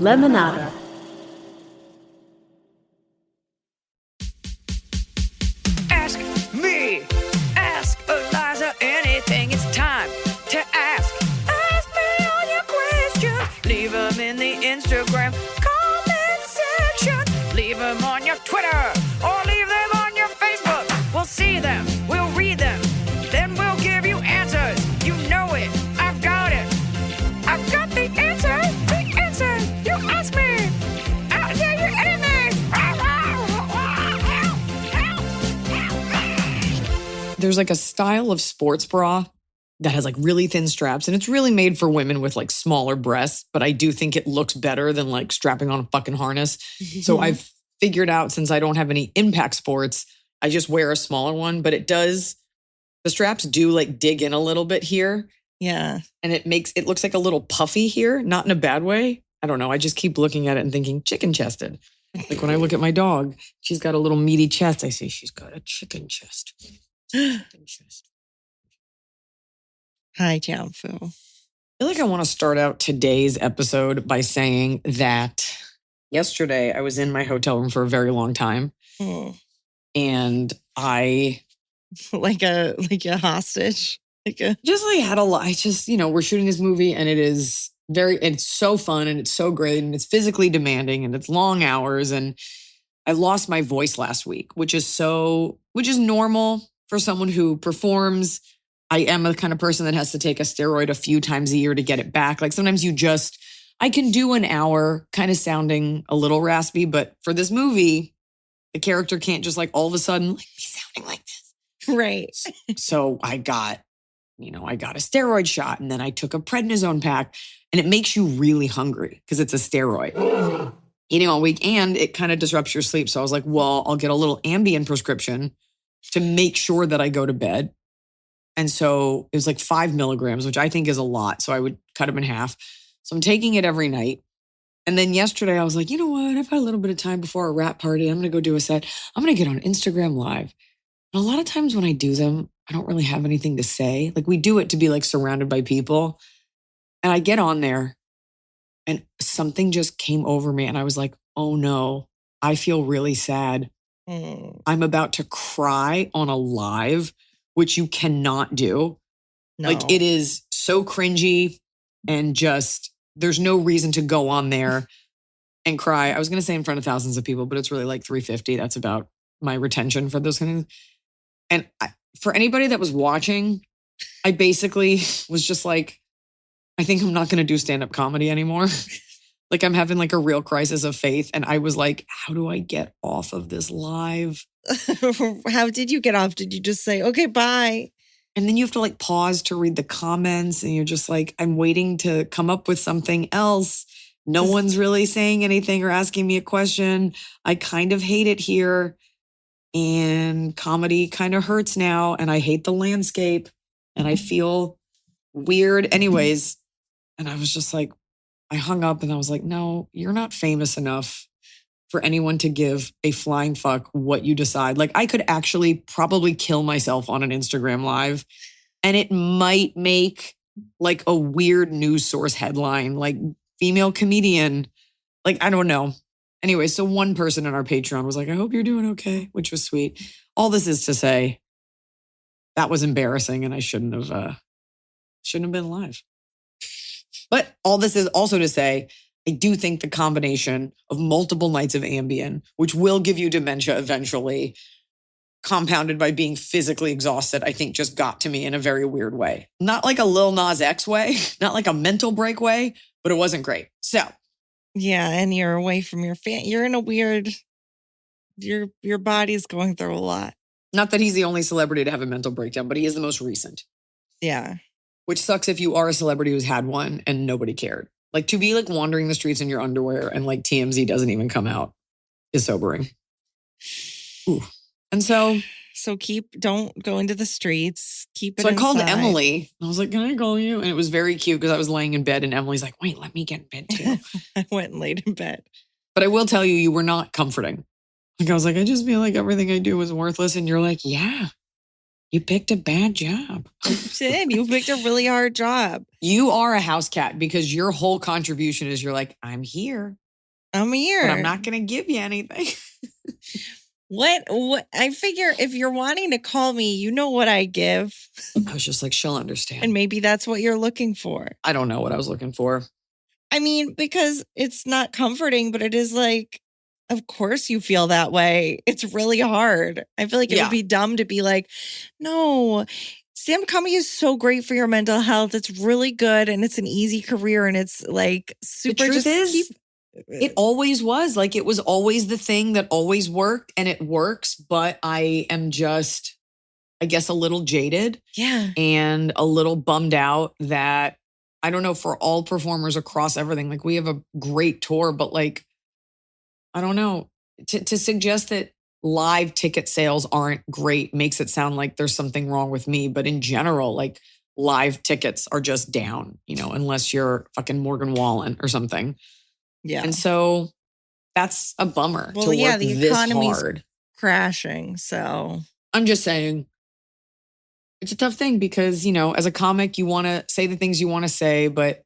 Lemonada. Ask me, ask Iliza anything. It's time to ask. Ask me all your questions. Leave them in the Instagram comment section. Leave them on your Twitter or leave them on your Facebook. We'll see them, we'll read them, then we'll give you answers. You know it, I've got it. I've got the answer, you ask me. I'll tell you anything. There's like a style of sports bra that has like really thin straps, and it's really made for women with like smaller breasts, but I do think it looks better than like strapping on a fucking harness. So I've figured out, since I don't have any impact sports, I just wear a smaller one, but the straps do like dig in a little bit here. Yeah. And it looks like a little puffy here, not in a bad way. I don't know. I just keep looking at it and thinking chicken chested. Like when I look at my dog, she's got a little meaty chest. I say she's got a chicken chest. Chicken chest. Hi, Jianfu. I feel like I want to start out today's episode by saying that yesterday I was in my hotel room for a very long time. And I like a hostage. just like had a lot. We're shooting this movie and it's so fun and it's so great and it's physically demanding and it's long hours. And I lost my voice last week, which is normal for someone who performs. I am the kind of person that has to take a steroid a few times a year to get it back. Like sometimes I can do an hour kind of sounding a little raspy, but for this movie, the character can't just like all of a sudden like be sounding like this. Right. So I got a steroid shot and then I took a prednisone pack, and it makes you really hungry because it's a steroid. Eating all week, and it kind of disrupts your sleep. So I was like, well, I'll get a little Ambien prescription to make sure that I go to bed. And so it was like 5 milligrams, which I think is a lot. So I would cut them in half. So I'm taking it every night. And then yesterday I was like, you know what? I've got a little bit of time before a rap party. I'm going to go do a set. I'm going to get on Instagram Live. And a lot of times when I do them, I don't really have anything to say. Like we do it to be like surrounded by people. And I get on there and something just came over me. And I was like, oh no, I feel really sad. I'm about to cry on a live, which you cannot do. No. Like it is so cringy and just, there's no reason to go on there and cry. I was going to say in front of thousands of people, but it's really like 350. That's about my retention for those kind of things. And for anybody that was watching, I basically was just like, I think I'm not going to do stand-up comedy anymore. Like I'm having like a real crisis of faith. And I was like, how do I get off of this live? How did you get off? Did you just say, okay, bye? And then you have to like pause to read the comments. And you're just like, I'm waiting to come up with something else. No one's really saying anything or asking me a question. I kind of hate it here. And comedy kind of hurts now. And I hate the landscape. And I feel weird. Anyways. And I was just like, I hung up and I was like, no, you're not famous enough for anyone to give a flying fuck what you decide. Like I could actually probably kill myself on an Instagram Live and it might make like a weird news source headline, like female comedian. Like, I don't know. Anyway, so one person in our Patreon was like, I hope you're doing okay, which was sweet. All this is to say that was embarrassing and I shouldn't have been live. But all this is also to say, I do think the combination of multiple nights of Ambien, which will give you dementia eventually, compounded by being physically exhausted, I think just got to me in a very weird way. Not like a Lil Nas X way, not like a mental break way, but it wasn't great. So. Yeah, and you're away from your family. You're in a weird, your body's going through a lot. Not that he's the only celebrity to have a mental breakdown, but he is the most recent. Yeah. Which sucks if you are a celebrity who's had one and nobody cared. Like to be like wandering the streets in your underwear and like TMZ doesn't even come out is sobering. Ooh. And so don't go into the streets. Keep it So I called inside. Emily. I was like, can I call you? And it was very cute because I was laying in bed and Emily's like, wait, let me get in bed too. I went and laid in bed. But I will tell you, you were not comforting. Like I was like, I just feel like everything I do is worthless. And you're like, yeah, You picked a bad job. You picked a really hard job. You are a house cat because your whole contribution is you're like, I'm here, I'm here. but I'm not going to give you anything. What? I figure if you're wanting to call me, you know what I give. I was just like, she'll understand. And maybe that's what you're looking for. I don't know what I was looking for. I mean, because it's not comforting, but it is like, of course you feel that way. It's really hard. I feel like it would be dumb to be like, no, stand-up comedy is so great for your mental health. It's really good and it's an easy career and it's like super. The truth is, it always was. Like it was always the thing that always worked and it works, but I am just, I guess, a little jaded. Yeah. And a little bummed out that, I don't know, for all performers across everything, like we have a great tour, but like, I don't know, to suggest that live ticket sales aren't great makes it sound like there's something wrong with me. But in general, like live tickets are just down, you know, unless you're fucking Morgan Wallen or something. Yeah. And so that's a bummer well, to yeah, work the this economy's hard. crashing. So I'm just saying it's a tough thing because, you know, as a comic, you want to say the things you want to say, but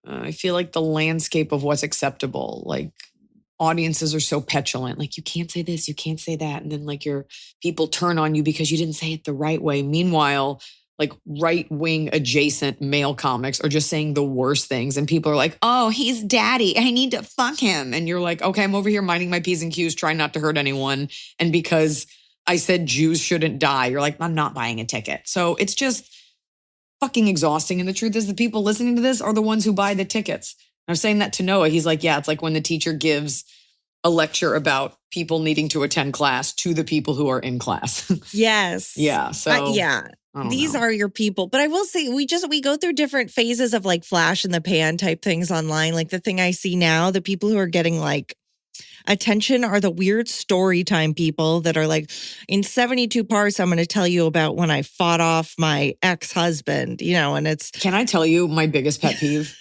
I feel like the landscape of what's acceptable, like audiences are so petulant. Like you can't say this, you can't say that. And then like your people turn on you because you didn't say it the right way. Meanwhile, like right-wing adjacent male comics are just saying the worst things. And people are like, oh, he's daddy. I need to fuck him. And you're like, okay, I'm over here minding my P's and Q's, trying not to hurt anyone. And because I said Jews shouldn't die, you're like, I'm not buying a ticket. So it's just fucking exhausting. And the truth is the people listening to this are the ones who buy the tickets. I was saying that to Noah. He's like, yeah, it's like when the teacher gives a lecture about people needing to attend class to the people who are in class. yes. Yeah. So yeah. These are your people. But I will say we go through different phases of like flash in the pan type things online. Like the thing I see now, the people who are getting like attention are the weird story time people that are like, in 72 parts, I'm going to tell you about when I fought off my ex-husband, you know, and it's. Can I tell you my biggest pet peeve?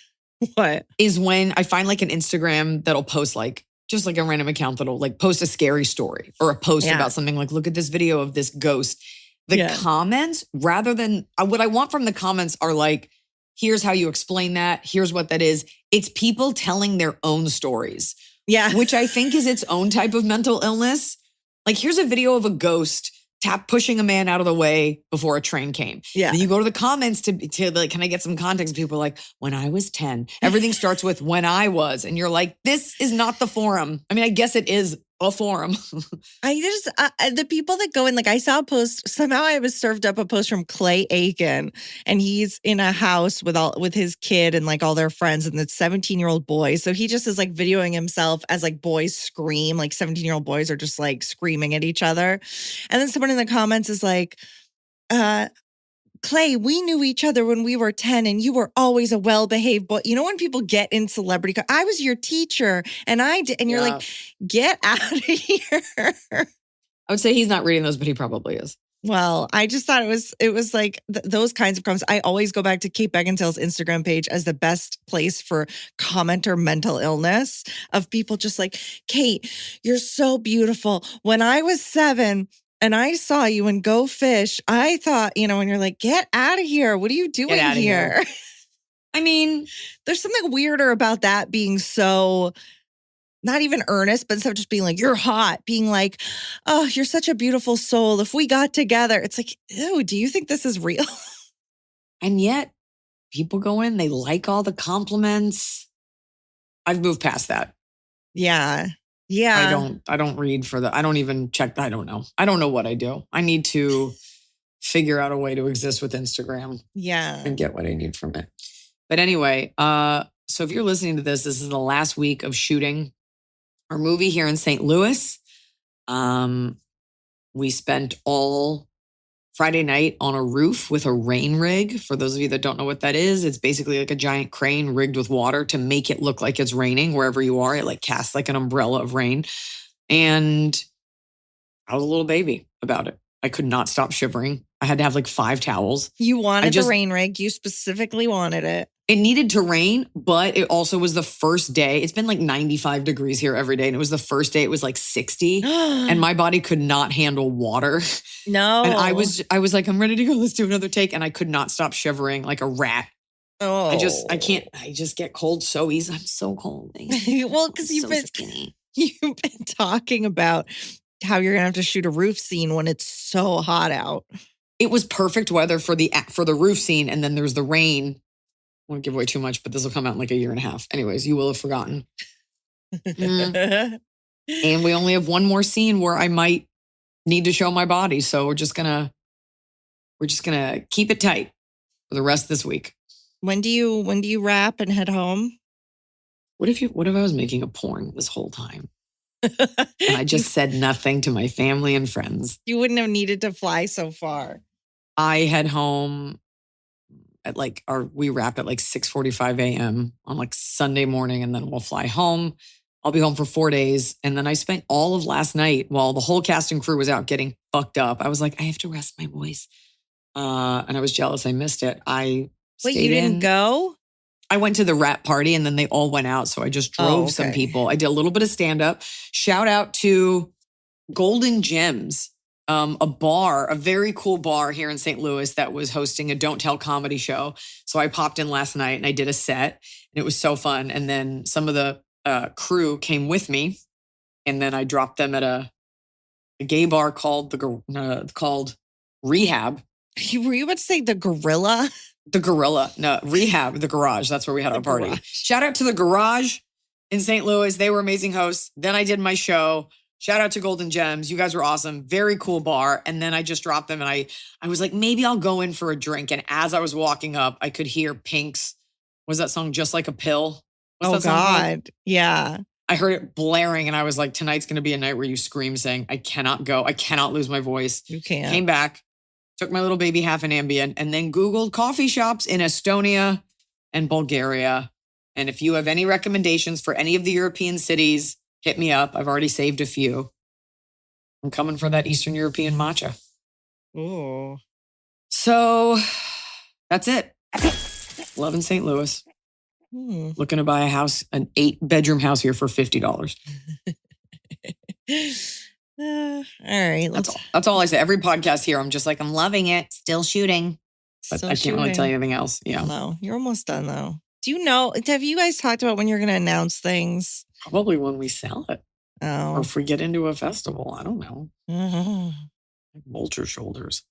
What? Is when I find like an Instagram that'll post like, just like a random account that'll like post a scary story or a post about something like, look at this video of this ghost. The comments, rather than what I want from the comments are like, here's how you explain that. Here's what that is. It's people telling their own stories. Yeah. Which I think is its own type of mental illness. Like here's a video of a ghost pushing a man out of the way before a train came. Yeah. Then you go to the comments to like, can I get some context? People are like, when I was 10, everything starts with when I was. And you're like, this is not the forum. I mean, I guess it is a forum. The people that go in, like I saw a post, somehow I was served up a post from Clay Aiken and he's in a house with his kid and like all their friends and the 17-year-old boy. So he just is like videoing himself as like boys scream, like 17-year-old boys are just like screaming at each other. And then someone in the comments is like, Clay, we knew each other when we were 10 and you were always a well-behaved boy. You know, when people get in celebrity, I was your teacher and I did, and you're like, get out of here. I would say he's not reading those, but he probably is. Well, I just thought it was like those kinds of comments. I always go back to Kate Beckinsale's Instagram page as the best place for commenter mental illness of people just like, Kate, you're so beautiful. When I was 7, and I saw you in Go Fish, I thought, you know, and you're like, get out of here. What are you doing here? I mean, there's something weirder about that being so, not even earnest, but instead of just being like, you're hot, being like, oh, you're such a beautiful soul. If we got together, it's like, ew, do you think this is real? And yet people go in, they like all the compliments. I've moved past that. Yeah. Yeah. I don't read for I don't even check. I don't know. I don't know what I do. I need to figure out a way to exist with Instagram. Yeah. And get what I need from it. But anyway, so if you're listening to this is the last week of shooting our movie here in St. Louis. We spent all Friday night on a roof with a rain rig. For those of you that don't know what that is, it's basically like a giant crane rigged with water to make it look like it's raining wherever you are. It like casts like an umbrella of rain. And I was a little baby about it. I could not stop shivering. I had to have like 5 towels. You wanted the rain rig. You specifically wanted it. It needed to rain, but it also was the first day. It's been like 95 degrees here every day. And it was the first day it was like 60. And my body could not handle water. No. And I was like, I'm ready to go. Let's do another take. And I could not stop shivering like a rat. Oh. I just get cold so easy. I'm so cold. Well, because you've been talking about how you're gonna have to shoot a roof scene when it's so hot out. It was perfect weather for the roof scene, and then there's the rain. I won't give away too much, but this will come out in like a year and a half. Anyways, you will have forgotten. And we only have one more scene where I might need to show my body, so we're just gonna keep it tight for the rest of this week. When do you wrap and head home? What if I was making a porn this whole time? And I just said nothing to my family and friends. You wouldn't have needed to fly so far. I head home at we wrap at like 6:45 a.m. on like Sunday morning, and then we'll fly home. I'll be home for 4 days. And then I spent all of last night while the whole cast and crew was out getting fucked up. I was like, I have to rest my voice. And I was jealous I missed it. Wait, you didn't go? I went to the wrap party and then they all went out. So I just drove some people. I did a little bit of stand-up. Shout out to Golden Gems, a very cool bar here in St. Louis that was hosting a Don't Tell comedy show. So I popped in last night and I did a set and it was so fun. And then some of the crew came with me and then I dropped them at a gay bar called Rehab. Were you about to say the Gorilla? The Gorilla. No, Rehab, the Garage. That's where we had our party. Garage. Shout out to the Garage in St. Louis. They were amazing hosts. Then I did my show. Shout out to Golden Gems. You guys were awesome. Very cool bar. And then I just dropped them and I was like, maybe I'll go in for a drink. And as I was walking up, I could hear Pink's, was that song Just Like a Pill? Oh, God. Yeah. I heard it blaring and I was like, tonight's going to be a night where you scream saying, I cannot go. I cannot lose my voice. You can't. Came back. Took my little baby half an Ambien and then Googled coffee shops in Estonia and Bulgaria. And if you have any recommendations for any of the European cities, hit me up. I've already saved a few. I'm coming for that Eastern European matcha. Ooh. So that's it. Love in St. Louis. Looking to buy a house, an 8-bedroom house here for $50. All right. That's all I say. Every podcast here, I'm just like, I'm loving it. Still shooting. But I can't really tell you anything else. Yeah. No, you're almost done though. Do you know, have you guys talked about when you're going to announce things? Probably when we sell it. Oh. Or if we get into a festival. I don't know. Vulture shoulders.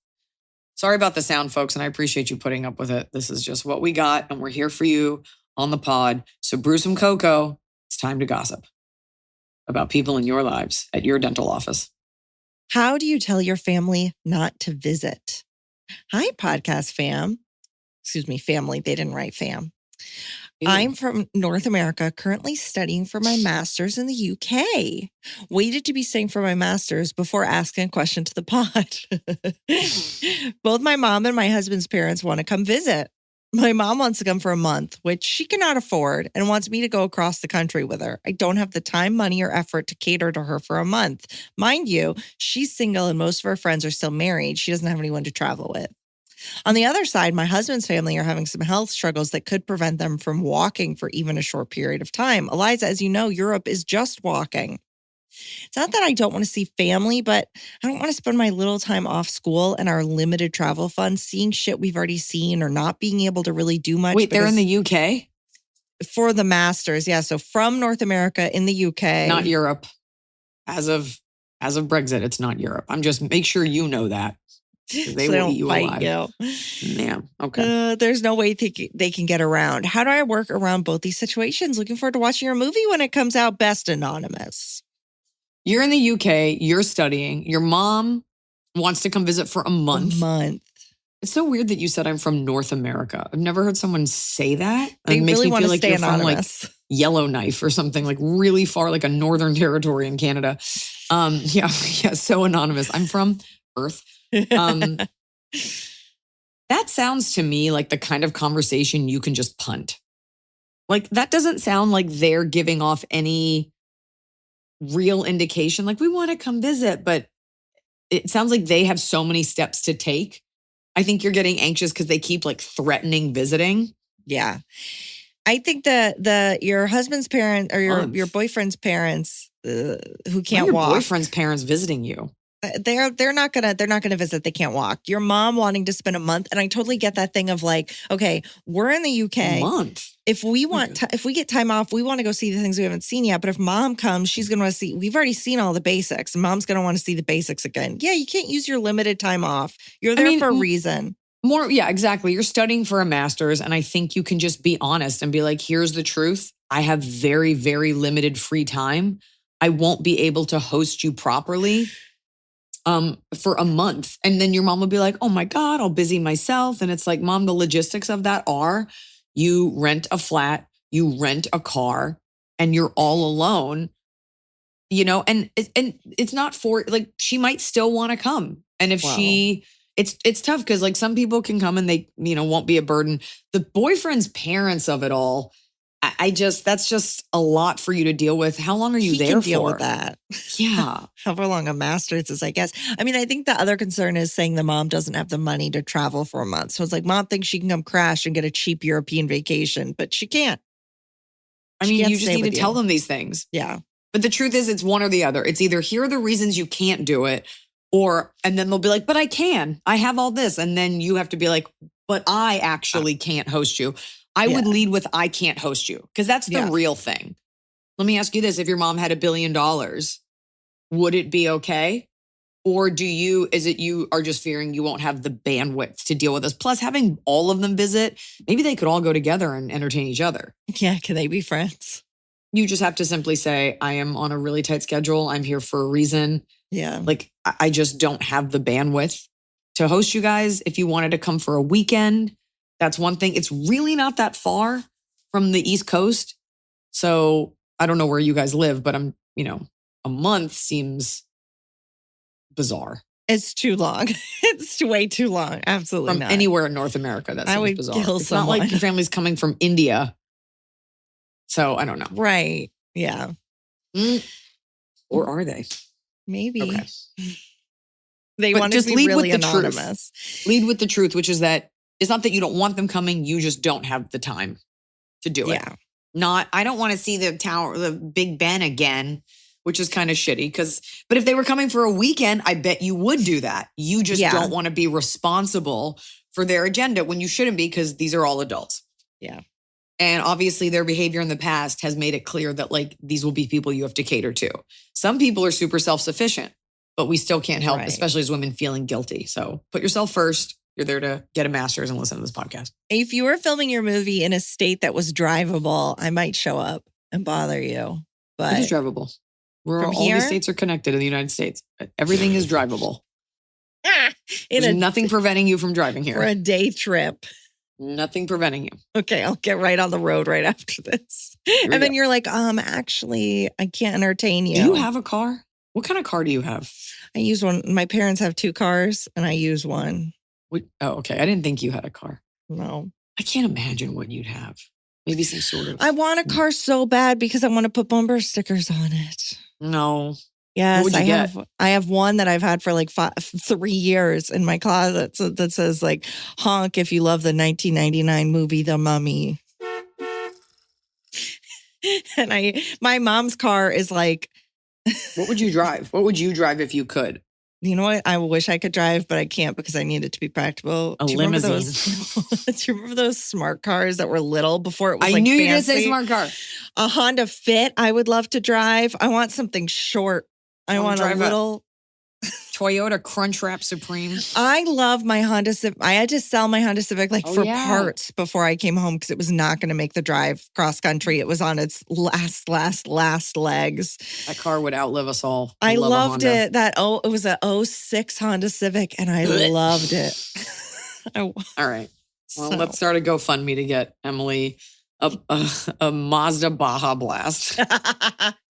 Sorry about the sound, folks. And I appreciate you putting up with it. This is just what we got. And we're here for you on the pod. So brew some cocoa. It's time to gossip about people in your lives at your dental office. How do you tell your family not to visit? Hi, podcast fam. Excuse me, family. They didn't write fam. Ew. I'm from North America, currently studying for my master's in the UK. Waited to be staying for my master's before asking a question to the pod. Both my mom and my husband's parents want to come visit. My mom wants to come for a month, which she cannot afford, and wants me to go across the country with her. I don't have the time, money, or effort to cater to her for a month. Mind you, she's single and most of her friends are still married. She doesn't have anyone to travel with. On the other side, my husband's family are having some health struggles that could prevent them from walking for even a short period of time. Eliza, as you know, Europe is just walking. It's not that I don't want to see family, but I don't want to spend my little time off school and our limited travel funds seeing shit we've already seen or not being able to really do much. Wait, they're in the UK? For the masters, yeah. So from North America in the UK. Not Europe. As of Brexit, it's not Europe. I'm just, make sure you know that. They will eat you alive. Yeah, okay. There's no way they can get around. How do I work around both these situations? Looking forward to watching your movie when it comes out. Best Anonymous. You're in the UK, you're studying. Your mom wants to come visit for a month. It's so weird that you said I'm from North America. I've never heard someone say that. They really want to stay anonymous. From like Yellowknife or something like really far, like a northern territory in Canada. Yeah, so anonymous. I'm from Earth. That sounds to me like the kind of conversation you can just punt. Like that doesn't sound like they're giving off any real indication. Like we want to come visit, but it sounds like they have so many steps to take. I think you're getting anxious because they keep like threatening visiting. Yeah. I think your husband's parent or your Month. boyfriend's parents who Why can't your walk. boyfriend's parents visiting you? They're not gonna visit. They can't walk. Your mom wanting to spend a month, and I totally get that thing of like, okay, we're in the A UK. month. If we want, if we get time off, we want to go see the things we haven't seen yet. But if mom comes, she's gonna want to see. We've already seen all the basics, and mom's gonna want to see the basics again. Yeah, you can't use your limited time off. You're there for a reason. Yeah, exactly. You're studying for a master's, and I think you can just be honest and be like, here's the truth. I have very, very limited free time. I won't be able to host you properly for a month. And then your mom will be like, oh my God, I'll busy myself. And it's like, Mom, the logistics of that are you rent a flat, you rent a car, and you're all alone, and it's not for like, she might still want to come. And if it's tough because like some people can come and they, won't be a burden. The boyfriend's parents of it all, that's just a lot for you to deal with. How long are you there can for? Deal with that. Yeah. However long a master's is, I guess. I mean, I think the other concern is saying the mom doesn't have the money to travel for a month. So it's like mom thinks she can come crash and get a cheap European vacation, but she can't. I mean, you just need to tell them these things. Yeah. But the truth is it's one or the other. It's either here are the reasons you can't do it, and then they'll be like, but I can. I have all this. And then you have to be like, but I actually can't host you. I would lead with I can't host you because that's the real thing. Let me ask you this. If your mom had $1 billion, would it be okay? Or is it you are just fearing you won't have the bandwidth to deal with this? Plus having all of them visit, maybe they could all go together and entertain each other. Yeah. Can they be friends? You just have to simply say, I am on a really tight schedule. I'm here for a reason. Yeah. Like I just don't have the bandwidth to host you guys. If you wanted to come for a weekend, that's one thing. It's really not that far from the East Coast. So I don't know where you guys live, but a month seems bizarre. It's too long. It's way too long. Absolutely from not. Anywhere in North America, that seems bizarre. Kill it's someone. not like your family's coming from India. So I don't know. Right. Yeah. Or are they? Maybe. Okay. They want to be lead really with the anonymous. Truth. Lead with the truth, which is that it's not that you don't want them coming. You just don't have the time to do it. Yeah. I don't want to see the Big Ben again, which is kind of shitty but if they were coming for a weekend, I bet you would do that. You just don't want to be responsible for their agenda when you shouldn't be because these are all adults. Yeah. And obviously their behavior in the past has made it clear that like these will be people you have to cater to. Some people are super self-sufficient, but we still can't help, especially as women, feeling guilty. So put yourself first. You're there to get a master's and listen to this podcast. If you were filming your movie in a state that was drivable, I might show up and bother you. But it is drivable. All these states are connected in the United States. Everything is drivable. There's nothing preventing you from driving here. For a day trip. Nothing preventing you. Okay, I'll get right on the road right after this. And then you're like, actually, I can't entertain you. Do you have a car? What kind of car do you have? I use one. My parents have 2 cars and I use one. Okay. I didn't think you had a car. No. I can't imagine what you'd have. Maybe some sort of. I want a car so bad because I want to put bumper stickers on it. No. Yes, what would you get? I have one that I've had for like 3 years in my closet that says like honk if you love the 1999 movie The Mummy. And my mom's car is like. What would you drive? What would you drive if you could? You know what? I wish I could drive, but I can't because I need it to be practical. A limousine. Do you remember those smart cars that were little before it was I knew you were going to say smart car. A Honda Fit I would love to drive. I want something short. I want a little Toyota Crunchwrap Supreme. I love my Honda Civic. I had to sell my Honda Civic for parts before I came home because it was not going to make the drive cross country. It was on its last legs. That car would outlive us all. I loved it. It was a 06 Honda Civic and I loved it. All right. Well, let's start a GoFundMe to get Emily a Mazda Baja Blast.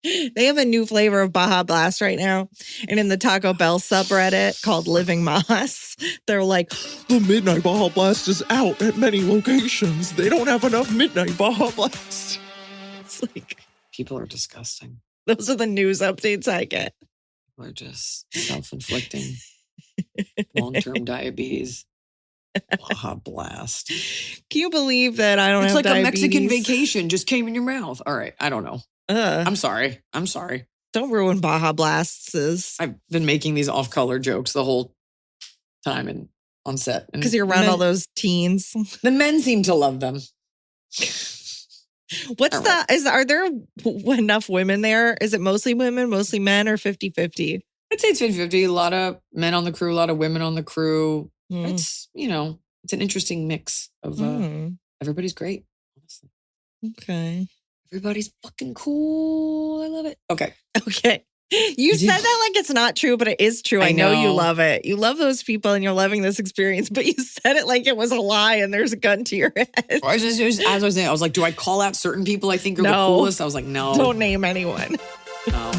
They have a new flavor of Baja Blast right now. And in the Taco Bell subreddit called Living Moss, they're like, the Midnight Baja Blast is out at many locations. They don't have enough Midnight Baja Blast. It's like, people are disgusting. Those are the news updates I get. We're just self-inflicting long-term diabetes. Baja Blast. Can you believe that I don't It's have like a Mexican diabetes? vacation just came in your mouth. All right. I don't know. I'm sorry. Don't ruin Baja Blasts. I've been making these off-color jokes the whole time and on set. Because you're around all those teens. The men seem to love them. Are there enough women there? Is it mostly women, mostly men, or 50-50? I'd say it's 50-50. A lot of men on the crew, a lot of women on the crew. It's, it's an interesting mix of everybody's great, honestly. Okay. Everybody's fucking cool. I love it. Okay. You said that like it's not true, but it is true. I know you know. love it. You love those people and you're loving this experience, but you said it like it was a lie and there's a gun to your head. As I was saying, I was like, do I call out certain people I think are the coolest? I was like, no. Don't name anyone. No.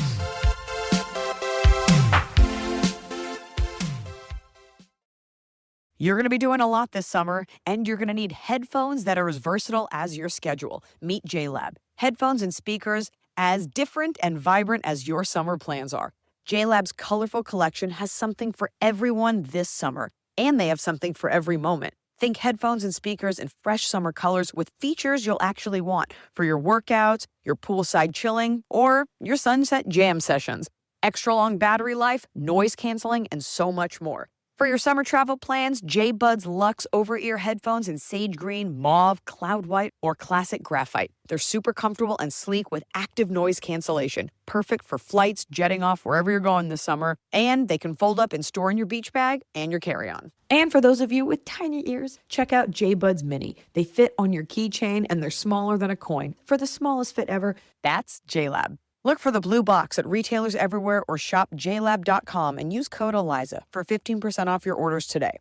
You're going to be doing a lot this summer, and you're going to need headphones that are as versatile as your schedule. Meet JLab. Headphones and speakers as different and vibrant as your summer plans are. JLab's colorful collection has something for everyone this summer, and they have something for every moment. Think headphones and speakers in fresh summer colors with features you'll actually want for your workouts, your poolside chilling, or your sunset jam sessions. Extra long battery life, noise canceling, and so much more. For your summer travel plans, J-Buds Luxe over-ear headphones in sage green, mauve, cloud white, or classic graphite. They're super comfortable and sleek with active noise cancellation. Perfect for flights, jetting off wherever you're going this summer. And they can fold up and store in your beach bag and your carry-on. And for those of you with tiny ears, check out J-Buds Mini. They fit on your keychain and they're smaller than a coin. For the smallest fit ever, that's JLab. Look for the blue box at retailers everywhere or shop jlab.com and use code Iliza for 15% off your orders today.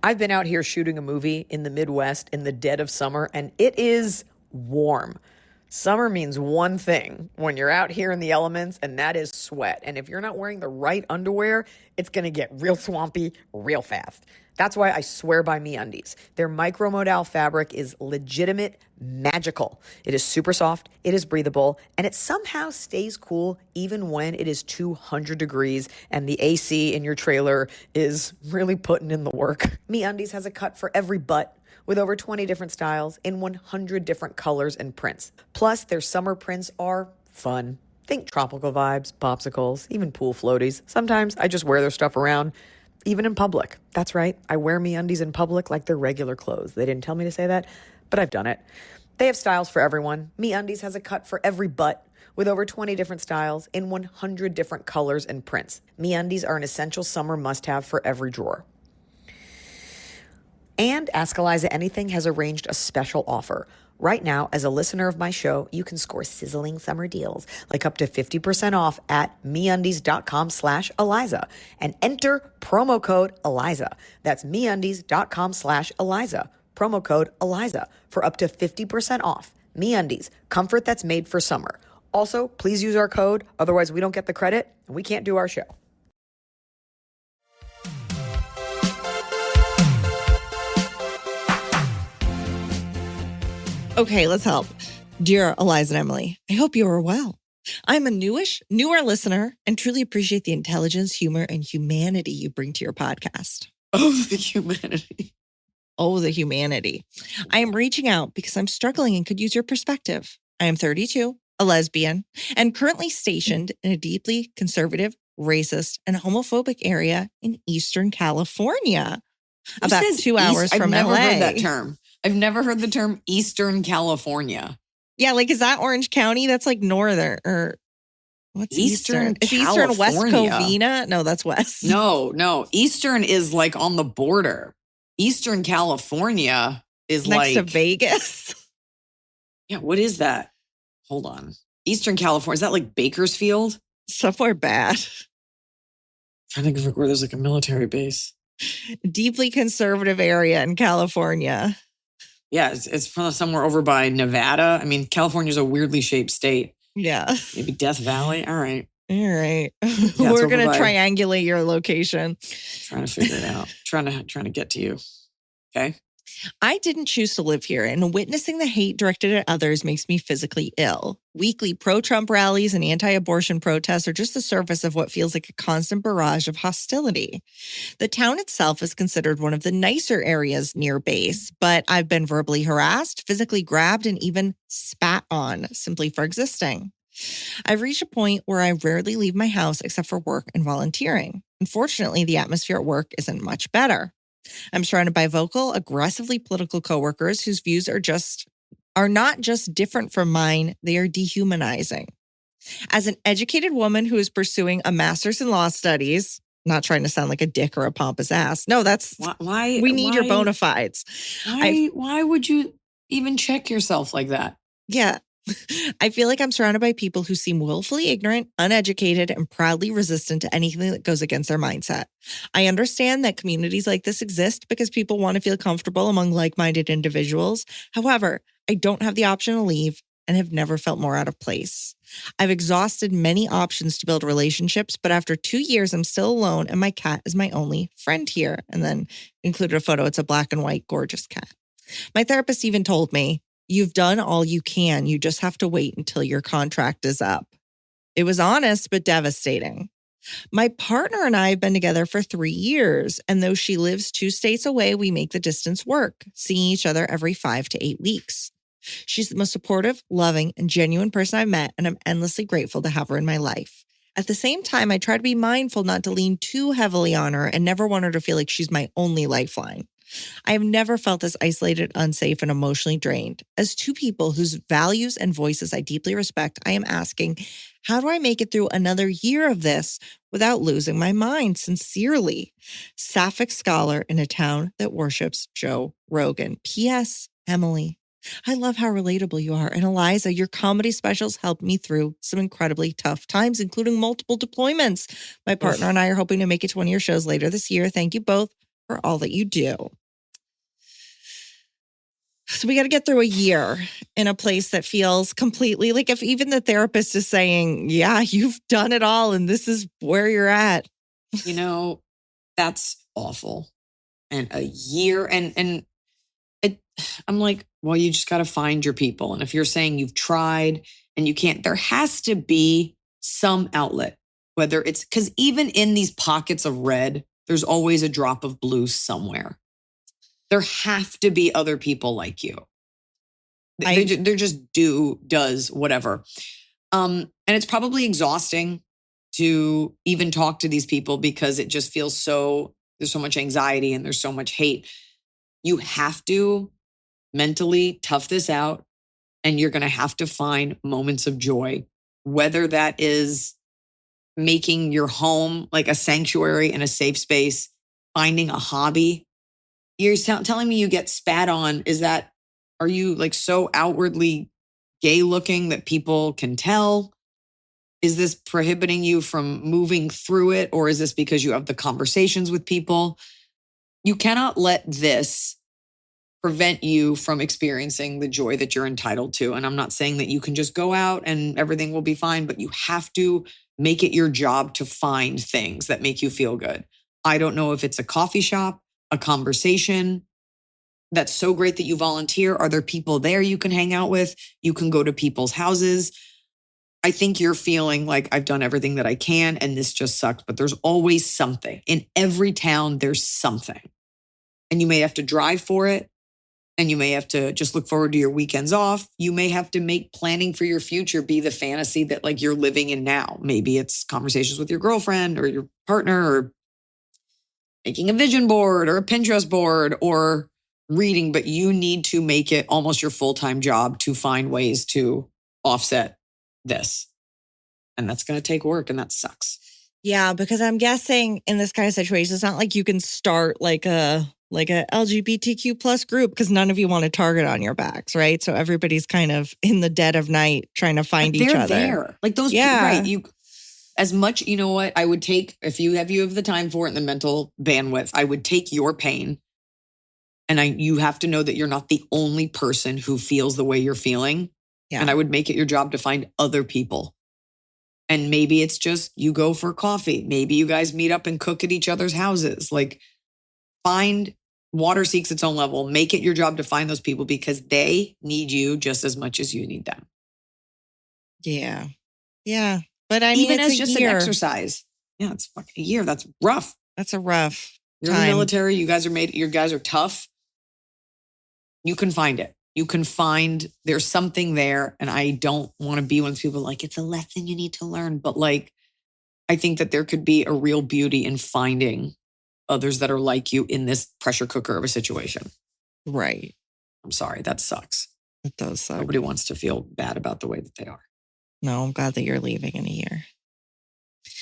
I've been out here shooting a movie in the Midwest in the dead of summer, and it is warm. Summer means one thing when you're out here in the elements, and that is sweat. And if you're not wearing the right underwear, it's going to get real swampy real fast. That's why I swear by MeUndies. Their micromodal fabric is legitimate magical. It is super soft, it is breathable, and it somehow stays cool even when it is 200 degrees and the AC in your trailer is really putting in the work. MeUndies has a cut for every butt with over 20 different styles in 100 different colors and prints. Plus, their summer prints are fun. Think tropical vibes, popsicles, even pool floaties. Sometimes I just wear their stuff around. Even in public. That's right. I wear MeUndies in public like they're regular clothes. They didn't tell me to say that, but I've done it. They have styles for everyone. MeUndies has a cut for every butt with over 20 different styles in 100 different colors and prints. MeUndies are an essential summer must-have for every drawer. And Ask Iliza Anything has arranged a special offer. Right now, as a listener of my show, you can score sizzling summer deals, like up to 50% off at MeUndies.com/Iliza and enter promo code Iliza. That's MeUndies.com/Iliza. Promo code Iliza for up to 50% off. MeUndies, comfort that's made for summer. Also, please use our code, otherwise we don't get the credit and we can't do our show. Okay, let's help. Dear Eliza and Emily, I hope you are well. I'm a newer listener and truly appreciate the intelligence, humor, and humanity you bring to your podcast. Oh, the humanity. Oh, the humanity. I am reaching out because I'm struggling and could use your perspective. I am 32, a lesbian, and currently stationed in a deeply conservative, racist, and homophobic area in Eastern California. About 2 hours from LA. I've never heard that term. I've never heard the term Eastern California. Yeah, like, is that Orange County? That's like northern, or what's Eastern? Is Eastern West Covina? No, that's West. No. Eastern is like on the border. Eastern California is next to Vegas. Yeah, what is that? Hold on. Eastern California, is that like Bakersfield? Somewhere bad. I'm trying to think of where there's like a military base. Deeply conservative area in California. Yeah, it's from somewhere over by Nevada. I mean, California's a weirdly shaped state. Yeah. Maybe Death Valley. All right. Yeah, we're going to triangulate your location. Trying to figure it out. Trying to get to you. Okay. I didn't choose to live here, and witnessing the hate directed at others makes me physically ill. Weekly pro-Trump rallies and anti-abortion protests are just the surface of what feels like a constant barrage of hostility. The town itself is considered one of the nicer areas near base, but I've been verbally harassed, physically grabbed, and even spat on simply for existing. I've reached a point where I rarely leave my house except for work and volunteering. Unfortunately, the atmosphere at work isn't much better. I'm surrounded by vocal, aggressively political coworkers whose views are not just different from mine, they are dehumanizing. As an educated woman who is pursuing a master's in law studies, not trying to sound like a dick or a pompous ass. No, that's Why? we need your bona fides. Why would you even check yourself like that? Yeah. I feel like I'm surrounded by people who seem willfully ignorant, uneducated, and proudly resistant to anything that goes against their mindset. I understand that communities like this exist because people want to feel comfortable among like-minded individuals. However, I don't have the option to leave and have never felt more out of place. I've exhausted many options to build relationships, but after 2 years, I'm still alone and my cat is my only friend here. And then included a photo. It's a black and white, gorgeous cat. My therapist even told me, "You've done all you can. You just have to wait until your contract is up." It was honest, but devastating. My partner and I have been together for 3 years, and though she lives 2 states away, we make the distance work, seeing each other every 5 to 8 weeks. She's the most supportive, loving, and genuine person I've met, and I'm endlessly grateful to have her in my life. At the same time, I try to be mindful not to lean too heavily on her and never want her to feel like she's my only lifeline. I have never felt this isolated, unsafe, and emotionally drained. As two people whose values and voices I deeply respect, I am asking, how do I make it through another year of this without losing my mind? Sincerely, Sapphic scholar in a town that worships Joe Rogan. P.S. Emily, I love how relatable you are. And Iliza, your comedy specials helped me through some incredibly tough times, including multiple deployments. My partner and I are hoping to make it to one of your shows later this year. Thank you both for all that you do. So we got to get through a year in a place that feels completely like, if even the therapist is saying, yeah, you've done it all and this is where you're at. You know, that's awful. And a year and I'm like, well, you just got to find your people. And if you're saying you've tried and you can't, there has to be some outlet, whether it's because even in these pockets of red, there's always a drop of blue somewhere. There have to be other people like you. They're just does whatever. And it's probably exhausting to even talk to these people because it just feels there's so much anxiety and there's so much hate. You have to mentally tough this out, and you're going to have to find moments of joy, whether that is making your home like a sanctuary and a safe space, finding a hobby. You're telling me you get spat on. Are you like so outwardly gay looking that people can tell? Is this prohibiting you from moving through it? Or is this because you have the conversations with people? You cannot let this prevent you from experiencing the joy that you're entitled to. And I'm not saying that you can just go out and everything will be fine, but you have to make it your job to find things that make you feel good. I don't know if it's a coffee shop, a conversation. That's so great that you volunteer. Are there people there you can hang out with? You can go to people's houses. I think you're feeling like I've done everything that I can and this just sucks, but there's always something. In every town, there's something. And you may have to drive for it. And you may have to just look forward to your weekends off. You may have to make planning for your future be the fantasy that like you're living in now. Maybe it's conversations with your girlfriend or your partner or making a vision board or a Pinterest board or reading, but you need to make it almost your full-time job to find ways to offset this. And that's going to take work, and that sucks. Yeah, because I'm guessing in this kind of situation, it's not like you can start like a LGBTQ plus group because none of you want a target on your backs, right? So everybody's kind of in the dead of night trying to find each other. There. Like those people, right? You as much, you know what, I would take, if you have the time for it and the mental bandwidth, I would take your pain. And you have to know that you're not the only person who feels the way you're feeling. Yeah. And I would make it your job to find other people. And maybe it's just you go for coffee. Maybe you guys meet up and cook at each other's houses. Like find Water seeks its own level. Make it your job to find those people because they need you just as much as you need them. Yeah. Yeah. But I mean, Even it's as just year. an exercise. Yeah, it's fucking a year. That's rough. That's a rough You're in time. the military. You guys are tough. You can find it. You can find there's something there. And I don't want to be one of those people like, it's a lesson you need to learn. But like, I think that there could be a real beauty in finding others that are like you in this pressure cooker of a situation. Right. I'm sorry. That sucks. It does suck. Nobody wants to feel bad about the way that they are. No, I'm glad that you're leaving in a year.